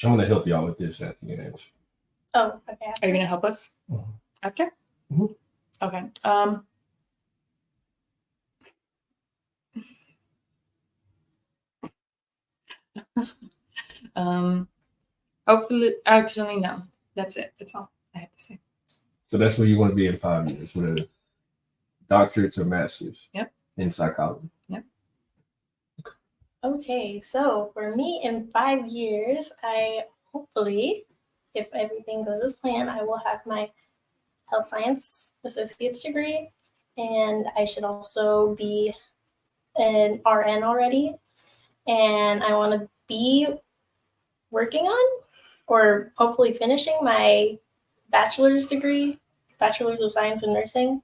I'm gonna help y'all with this at the end. Oh, okay. Are you gonna help us Mhm. after? Mhm. Okay. Hopefully, actually, no. That's it. That's all I have to say. So that's where you want to be in 5 years, with a doctorate or master's. Yep. In psychology. Okay, so for me in 5 years, I hopefully, if everything goes as planned, I will have my health science associate's degree, and I should also be an RN already. And I want to be working on or hopefully finishing my bachelor's degree, bachelor's of science in nursing,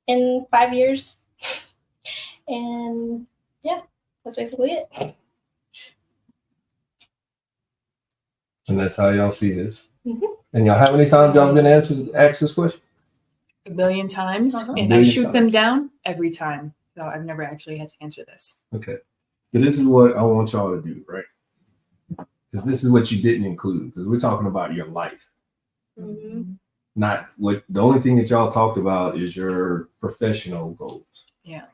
in 5 years. And yeah, that's basically it. And that's how y'all see this. Mhm. And y'all, how many times y'all been asked this question? A billion times, Uh-huh. and A I billion shoot them times. down every time. So I've never actually had to answer this. Okay. So this is what I want y'all to do, right? Because this is what you didn't include, because we're talking about your life. Mhm. Not what the only thing that y'all talked about is your professional goals. Yeah.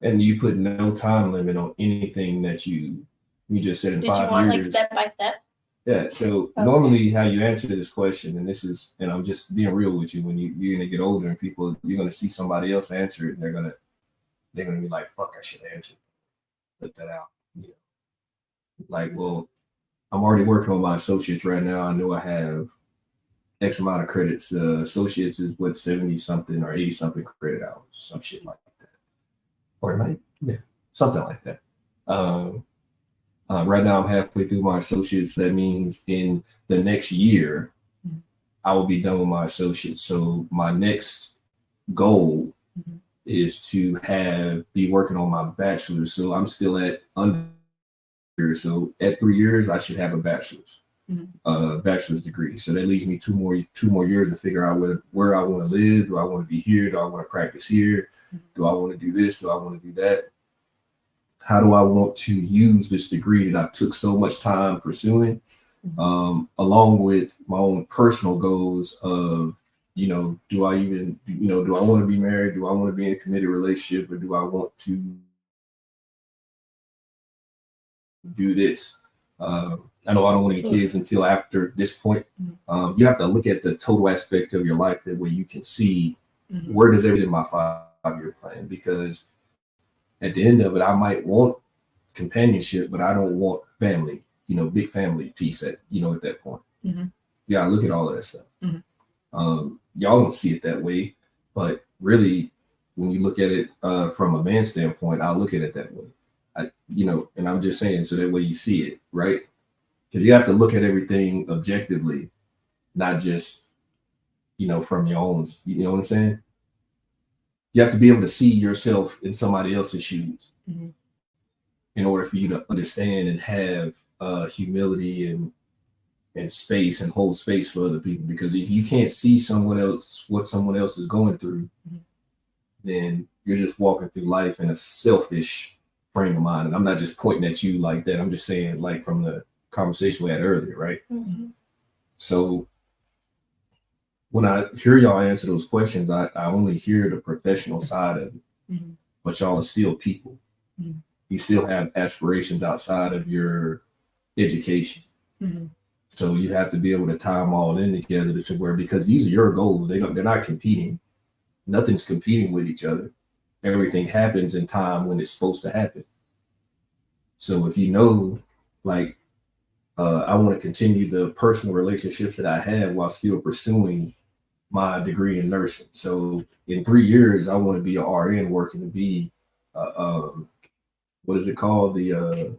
And you put no time limit on anything that you just said in Did you 5 want like years. step by step? Yeah. So Okay. normally how you answer this question, and this is, and I'm just being real with you, when you're gonna get older and people, you're gonna see somebody else answer it, and they're gonna be like, fuck, I should answer. Put that out. You know? Like, well, I'm already working on my associates right now. I know I have X amount of credits. Associates is what, 70 something or 80 something credit hours, some shit like that. Or it might, yeah, something like that. Right now I'm halfway through my associates. That means in the next year, I will be done with my associates. So my next goal is to be working on my bachelor's. So I'm still at under. So at 3 years, I should have a bachelor's degree. So that leaves me two more years to figure out where I want to live. Do I want to be here? Do I want to practice here? Do I want to do this? Do I want to do that? How do I want to use this degree that I took so much time pursuing, along with my own personal goals of, do I want to be married? Do I want to be in a committed relationship, or do I want to do this? I know I don't want any kids until after this point. You have to look at the total aspect of your life, that way you can see where does everything in my 5-year plan, because at the end of it, I might want companionship, but I don't want family, big family piece at that point. Yeah, look at all of that stuff. Y'all don't see it that way, but really, when you look at it from a man's standpoint, I'll look at it that way. And I'm just saying, so that way you see it, right? Because you have to look at everything objectively, not just, from your own, you know what I'm saying? You have to be able to see yourself in somebody else's shoes in order for you to understand and have humility and space, and hold space for other people. Because if you can't see what someone else is going through, then you're just walking through life in a selfish frame of mind. And I'm not just pointing at you like that. I'm just saying, like, from the conversation we had earlier, right? Mhm. So when I hear y'all answer those questions, I only hear the professional side of it. Mhm. But y'all are still people. Mhm. You still have aspirations outside of your education. Mhm. So you have to be able to tie them all in together to where, because these are your goals. They're not competing. Nothing's competing with each other. Everything happens in time when it's supposed to happen. So if you know, like, I want to continue the personal relationships that I have while still pursuing my degree in nursing. So in 3 years, I want to be an RN working to be, what is it called? The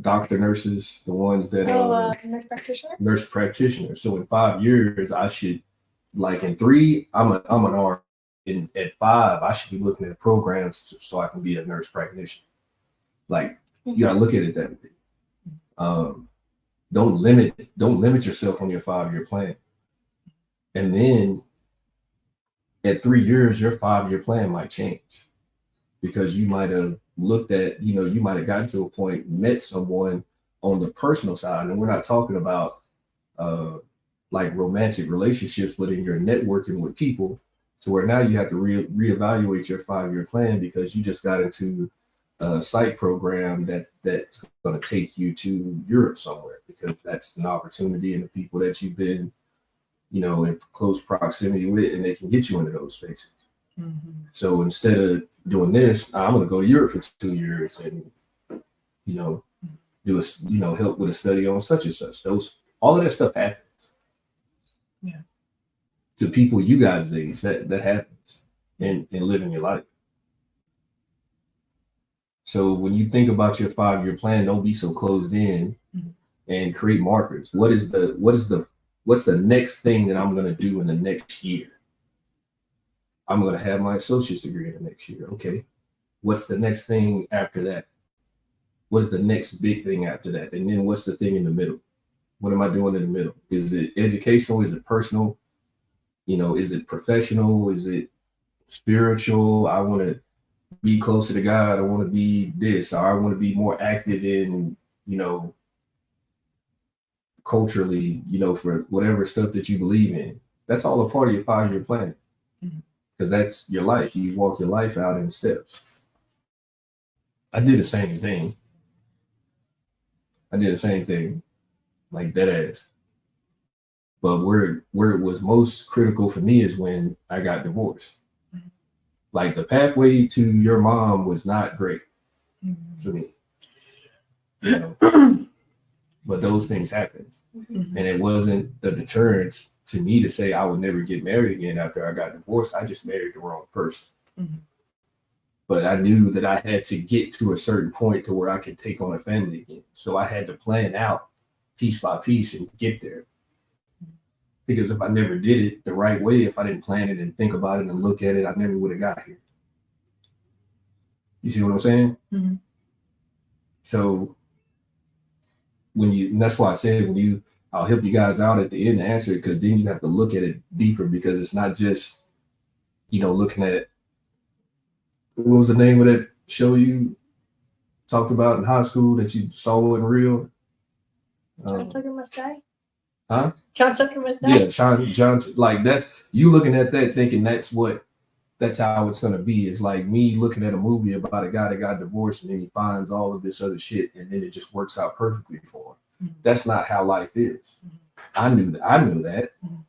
doctor nurses, the ones that Nurse practitioner. nurse practitioners. So in 5 years, I should, like, in 3, I'm an RN. At 5, I should be looking at programs so I can be a nurse practitioner. Like, you gotta look at it that way. Don't limit yourself on your 5-year plan. And then at 3 years, your 5-year plan might change because you might have looked at, you might have gotten to a point, met someone on the personal side. And we're not talking about like romantic relationships, but in your networking with people, to where now you have to reevaluate your 5-year plan because you just got into a site program that's going to take you to Europe somewhere, because that's an opportunity, and the people that you've been, in close proximity with, and they can get you into those spaces. Mhm. So instead of doing this, I'm going to go to Europe for 2 years and, do help with a study on such and such. All of that stuff happens. Yeah. To people you guys' age, that happens in living your life. So when you think about your 5-year plan, don't be so closed in, Mhm. and create markers. What's the next thing that I'm going to do in the next year? I'm going to have my associate's degree in the next year. Okay. What's the next thing after that? What is the next big thing after that? And then what's the thing in the middle? What am I doing in the middle? Is it educational? Is it personal? Is it professional? Is it spiritual? I want to be closer to God. I want to be this, or I want to be more active in, culturally, for whatever stuff that you believe in. That's all a part of your 5-year plan, because that's your life. You walk your life out in steps. I did the same thing. Like dead ass. But where it was most critical for me is when I got divorced. Like, the pathway to your mom was not great for me. But those things happened. Mhm. And it wasn't a deterrence to me to say I would never get married again after I got divorced. I just married the wrong person. Mhm. But I knew that I had to get to a certain point to where I could take on a family again. So I had to plan out piece by piece and get there. Because if I never did it the right way, if I didn't plan it and think about it and look at it, I never would have got here. You see what I'm saying? Mhm. So and that's why I said, I'll help you guys out at the end to answer it, because then you have to look at it deeper, because it's not just, looking at, what was the name of that show you talked about in high school that you saw wasn't real? John Tucker Must Die. Huh? John Tucker Must Die. Yeah, John, like, that's you looking at that thinking that's how it's going to be. It's like me looking at a movie about a guy that got divorced and then he finds all of this other shit and then it just works out perfectly for him. Mhm. That's not how life is. Mhm. I knew that, Mhm.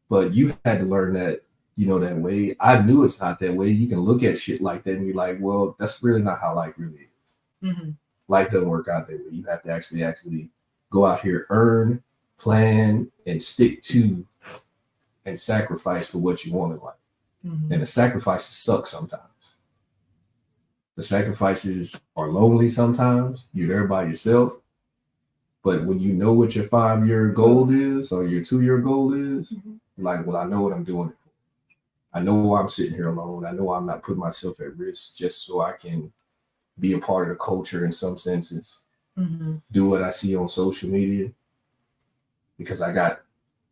but you had to learn that, that way. I knew it's not that way. You can look at shit like that and be like, well, that's really not how life really is. Mhm. Life doesn't work out that way. You have to actually go out here, earn, plan, and stick to and sacrifice for what you want in life. Mhm. And the sacrifices suck sometimes. The sacrifices are lonely sometimes. You're there by yourself. But when you know what your 5-year goal is or your 2-year goal is, like, well, I know what I'm doing. I know why I'm sitting here alone. I know I'm not putting myself at risk just so I can be a part of the culture in some senses. Mhm. Do what I see on social media, because I got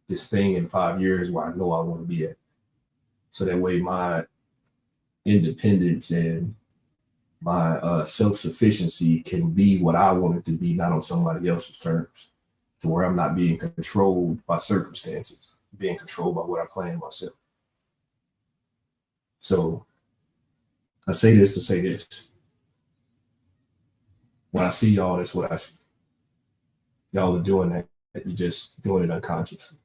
this thing in 5 years where I know I want to be at. So that way my independence and my self-sufficiency can be what I want it to be, not on somebody else's terms, to where I'm not being controlled by circumstances, being controlled by what I plan myself. So I say this to say this. When I see y'all, that's what I see. Y'all are doing that. You're just doing it unconsciously.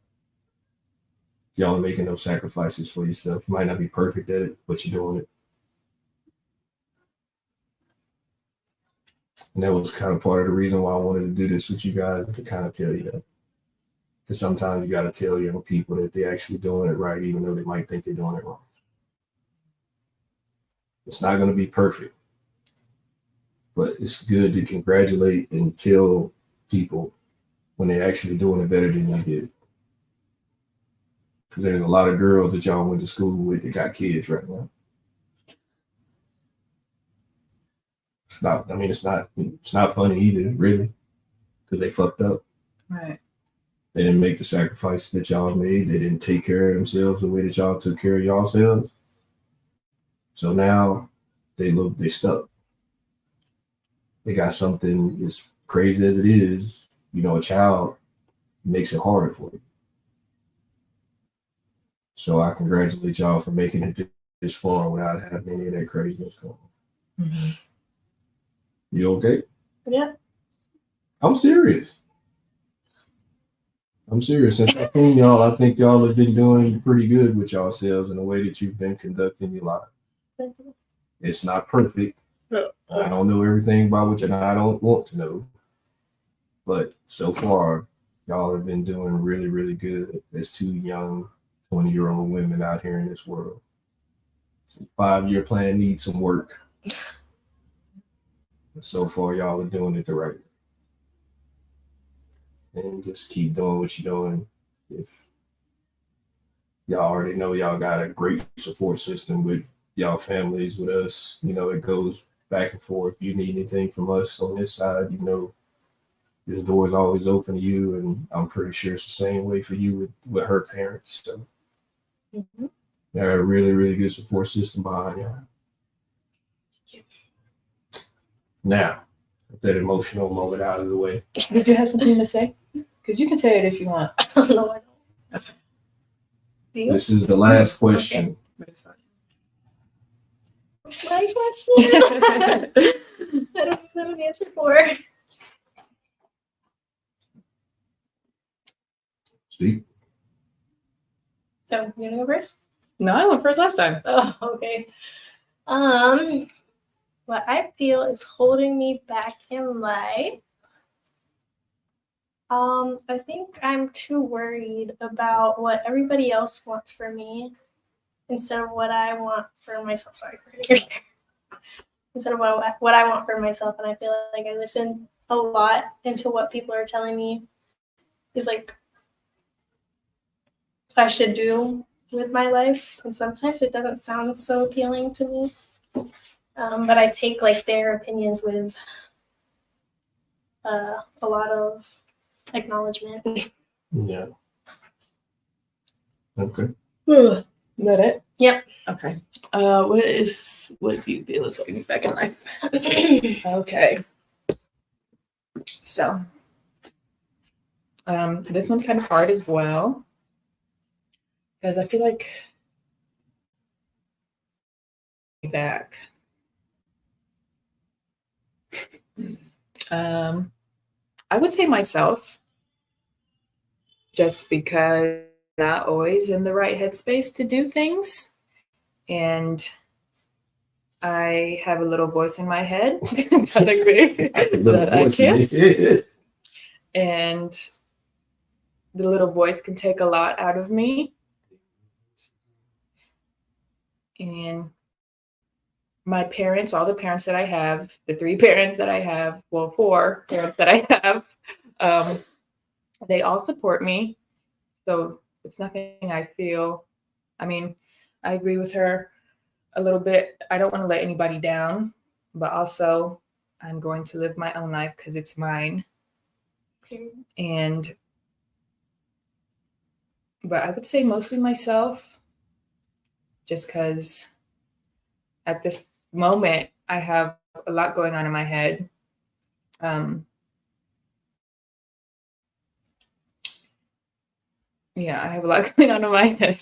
Y'all are making those sacrifices for yourself. You might not be perfect at it, but you're doing it. And that was kind of part of the reason why I wanted to do this with you guys, to kind of tell you that. Because sometimes you got to tell young people that they're actually doing it right, even though they might think they're doing it wrong. It's not going to be perfect, but it's good to congratulate and tell people when they're actually doing it better than you did. Because there's a lot of girls that y'all went to school with that got kids right now. It's not funny either, really, because they fucked up. Right. They didn't make the sacrifices that y'all made. They didn't take care of themselves the way that y'all took care of yourselves. So now they stuck. They got something as crazy as it is, a child makes it harder for you. So I congratulate y'all for making it this far without having any of that craziness going on. Mm-hmm. You okay? Yeah. I'm serious. Since I've seen y'all, I think y'all have been doing pretty good with yourselves in the way that you've been conducting your life. Thank you. It's not perfect. No. I don't know everything about what I don't want to know. But so far, y'all have been doing really, really good as two young 20-year-old women out here in this world. So 5-year plan needs some work. But so far, y'all are doing it the right way. And just keep doing what you're doing. If y'all already know y'all got a great support system with y'all families, with us, it goes back and forth. If you need anything from us on this side, this door is always open to you, and I'm pretty sure it's the same way for you with her parents. So they have a really, really good support system behind you. Now, get that emotional moment out of the way. Did you have something to say? Because you can say it if you want. I don't know. Do you? This is the last question. My question? I don't have an answer for. Steve? Oh, you know first? No, I went first last time. Oh, okay. What I feel is holding me back in life. I think I'm too worried about what everybody else wants for me instead of what I want for myself. Sorry for hitting your chair. Instead of what I want for myself, and I feel like I listen a lot into what people are telling me is like I should do with my life, and sometimes it doesn't sound so appealing to me. But I take like their opinions with a lot of acknowledgement. Yeah. Okay. Is that it? Yep. Okay. What do you feel is holding you back in life? Okay. So, this one's kind of hard as well, because I feel like back. I would say myself, just because I'm not always in the right headspace to do things, and I have a little voice in my head that I can't. And the little voice can take a lot out of me. And my parents, all the parents that I have, the 3 parents that I have, well, 4 parents that I have, they all support me. So it's nothing I feel. I mean, I agree with her a little bit. I don't want to let anybody down, but also I'm going to live my own life because it's mine. But I would say mostly myself, just because at this moment I have a lot going on in my head. Yeah, I have a lot going on in my head.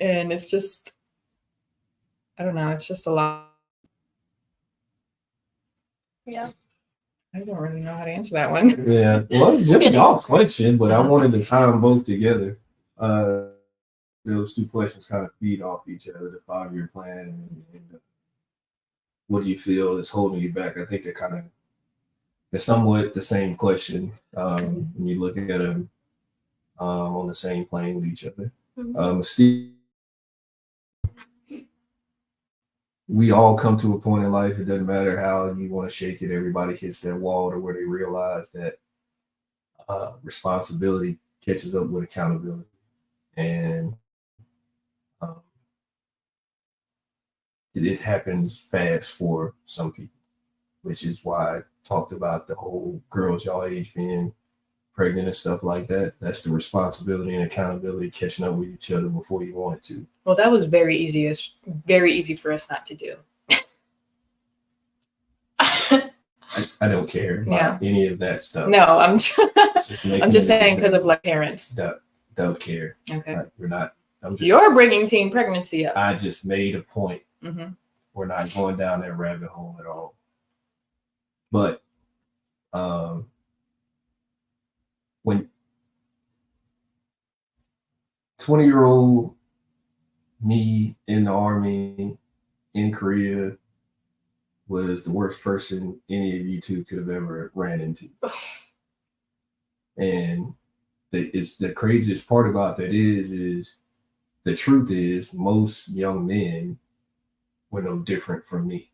And it's just, I don't know, it's just a lot. Yeah. I don't really know how to answer that one. Yeah, well, it's just y'all question, but I wanted to tie them both together. Those two questions kind of feed off each other, the 5-year plan and what do you feel is holding you back? I think they're somewhat the same question when you look at them on the same plane with each other. Steve, we all come to a point in life, it doesn't matter how you want to shake it, everybody hits their wall to where they realize that responsibility catches up with accountability. And it happens fast for some people, which is why I talked about the whole girls y'all age being pregnant and stuff like that. That's the responsibility and accountability catching up with each other before you want it to. Well, that was very easy for us not to do. I don't care about any of that stuff. No, I'm I'm just saying because of like parents. Don't care. Okay. Like, we're not. You're bringing teen pregnancy up. I just made a point. Mm-hmm. We're not going down that rabbit hole at all. But when 20-year-old me in the Army in Korea was the worst person any of you two could have ever ran into. And the craziest part about that is the truth is most young men were no different from me.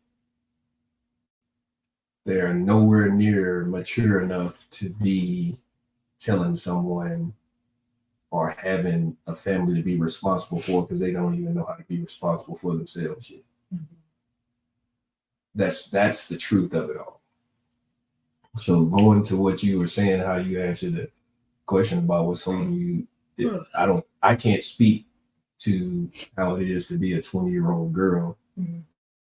They're nowhere near mature enough to be telling someone or having a family to be responsible for because they don't even know how to be responsible for themselves yet. Mm-hmm. That's the truth of it all. So going to what you were saying, how you answered the question about what's holding you, I can't speak to how it is to be a 20-year-old girl. Mm-hmm.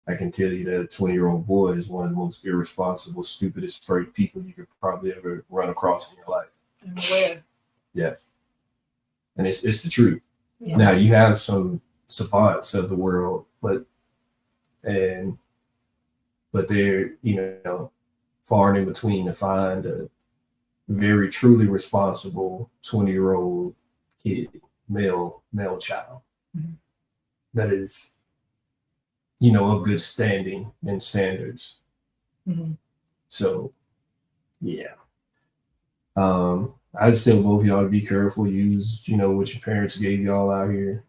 I can tell you that a 20-year-old boy is one of the most irresponsible, stupidest people you could probably ever run across in your life. I'm aware. Yes. And it's the truth. Yeah. Now you have some savants of the world, but they're, far and in between to find a very truly responsible 20-year-old kid, male child, mm-hmm. that is, of good standing and standards. Mm-hmm. So, yeah. I just tell both of y'all to be careful. Use, what your parents gave y'all out here.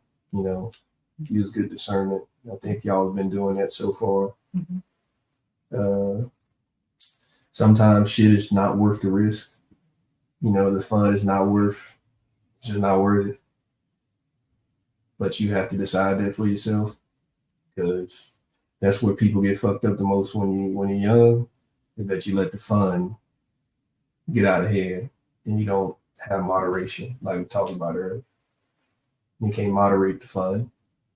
Use good discernment. I think y'all have been doing that so far. Mm-hmm. Sometimes shit is not worth the risk. The fun is it's just not worth it. But you have to decide that for yourself, because that's where people get fucked up the most when you're young, is that you let the fun get out of hand and you don't have moderation, like we talked about earlier. You can't moderate the fun.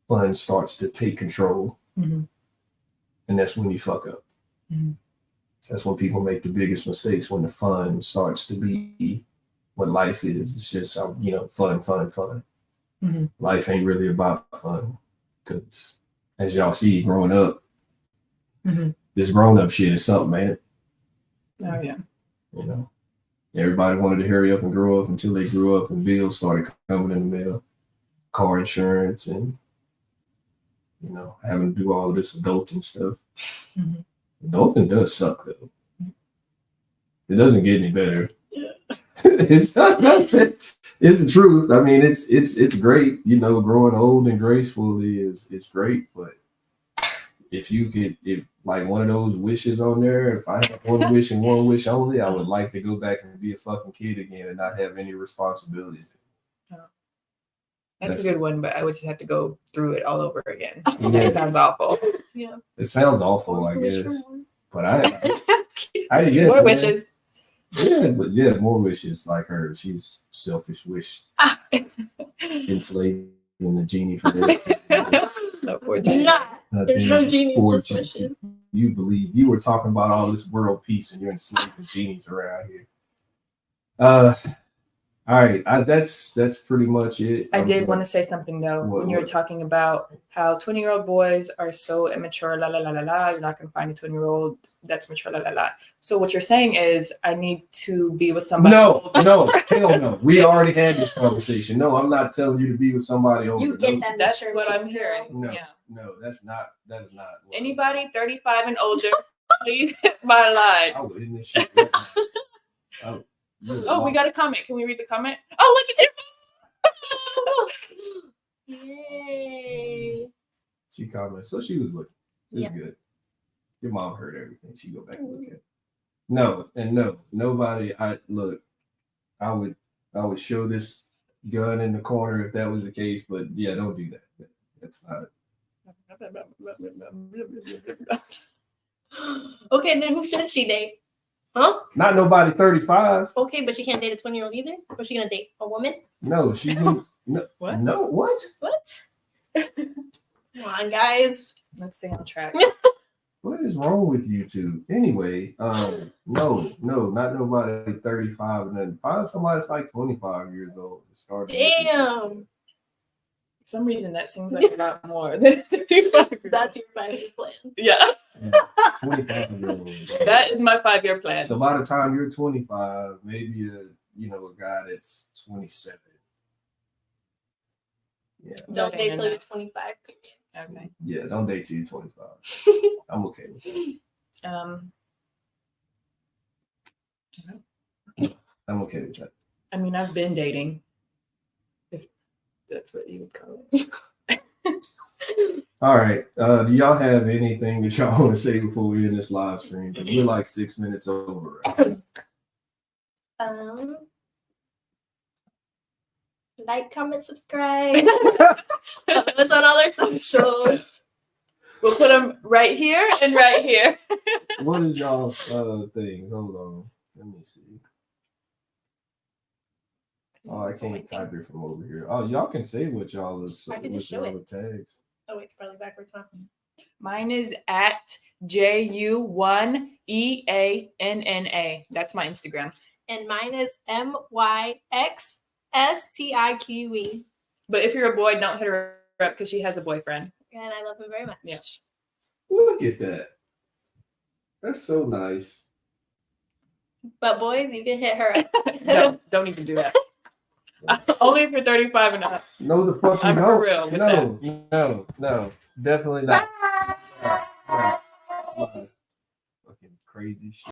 Fun starts to take control. Mm-hmm. And that's when you fuck up. Mm-hmm. That's when people make the biggest mistakes, when the fun starts to be what life is. It's just, fun. Mm-hmm. Life ain't really about fun. Because as y'all see, growing up, mm-hmm. this grown-up shit is something, man. Oh, yeah. Everybody wanted to hurry up and grow up until they grew up and bills started coming in the mail. Car insurance and, having to do all of this adulting stuff. Mm-hmm. Adulting does suck, though. It doesn't get any better. Yeah. It's the truth. I mean, it's great. Growing old and gracefully is great. But if like one of those wishes on there, if I had one wish and one wish only, I would like to go back and be a fucking kid again and not have any responsibilities. That's a good one, but I would just have to go through it all over again. Yeah. It sounds awful. Yeah. It sounds awful, I guess. But I guess more wishes. Yeah, but more wishes like her. She's selfish wish. Enslaving the genie for that. No, poor genie. There's no genie, just wishes. you believe you were talking about all this world peace and you're enslaving genies around here. All right, that's pretty much it. I did want to say something though. What- When you were what? talking about how 20-year-old boys are so immature, la la la la la, you're not gonna find a 20-year-old that's mature, la la la. So what you're saying is I need to be with somebody. No, older. no, hell no. We already had this conversation. No, I'm not telling you to be with somebody older. You get No, that That's mature what baby I'm hearing. girl. No. Yeah. No, that is not. What- Anybody 35 and older, please hit my line. I would in this shit. Right now. Oh, we got a comment. Can we read the comment? Oh, look at Yay. She commented, so she was looking. It was Yeah. good. Your mom heard everything. She go back and look at it. No, and no, nobody. I would show this gun in the corner if that was the case, but yeah, don't do that. That's not it. Okay, then who should she date? Huh? Not nobody 35. Okay, but she can't date a 20-year-old either? What's she gonna date? A woman? No, she needs no. What? No, what? What? Come on, guys. Let's stay on track. What is wrong with you two? Anyway, no, not nobody 35 and then find somebody that's like 25 years old. to start dating. Damn. For some reason, that seems like a lot more than 35. That's your 5-year plan. Yeah, 25-year-old. that is my 5-year plan. So by the time you're 25, maybe a guy that's 27. Yeah, Don't Okay, date and till you're that- 25. Okay. yeah, don't date till you're 25. I'm okay with that. I'm okay with that. I mean, I've been dating, if that's what you would call it. All right. Do y'all have anything that y'all want to say before we end this live stream? 'Cause we're like 6 minutes over. Right? Like, comment, subscribe. Follow us on all our socials. We'll put them right here and right here. What is y'all's thing? Hold on. Let me see. Oh, I can't type it from over here. Oh, y'all can say what y'all is. I can What just show y'all tags. Oh, wait, it's probably backwards, huh? Mine is at JU1EANNA. That's my Instagram. And mine is MYXSTIQE. But if you're a boy, don't hit her up because she has a boyfriend. And I love him very much. Yeah. Look at that. That's so nice. But boys, you can hit her up. Don't even do that. Only if you're 35 and up. No, the fuck you I'm for don't. real with No, definitely not. Fucking crazy shit.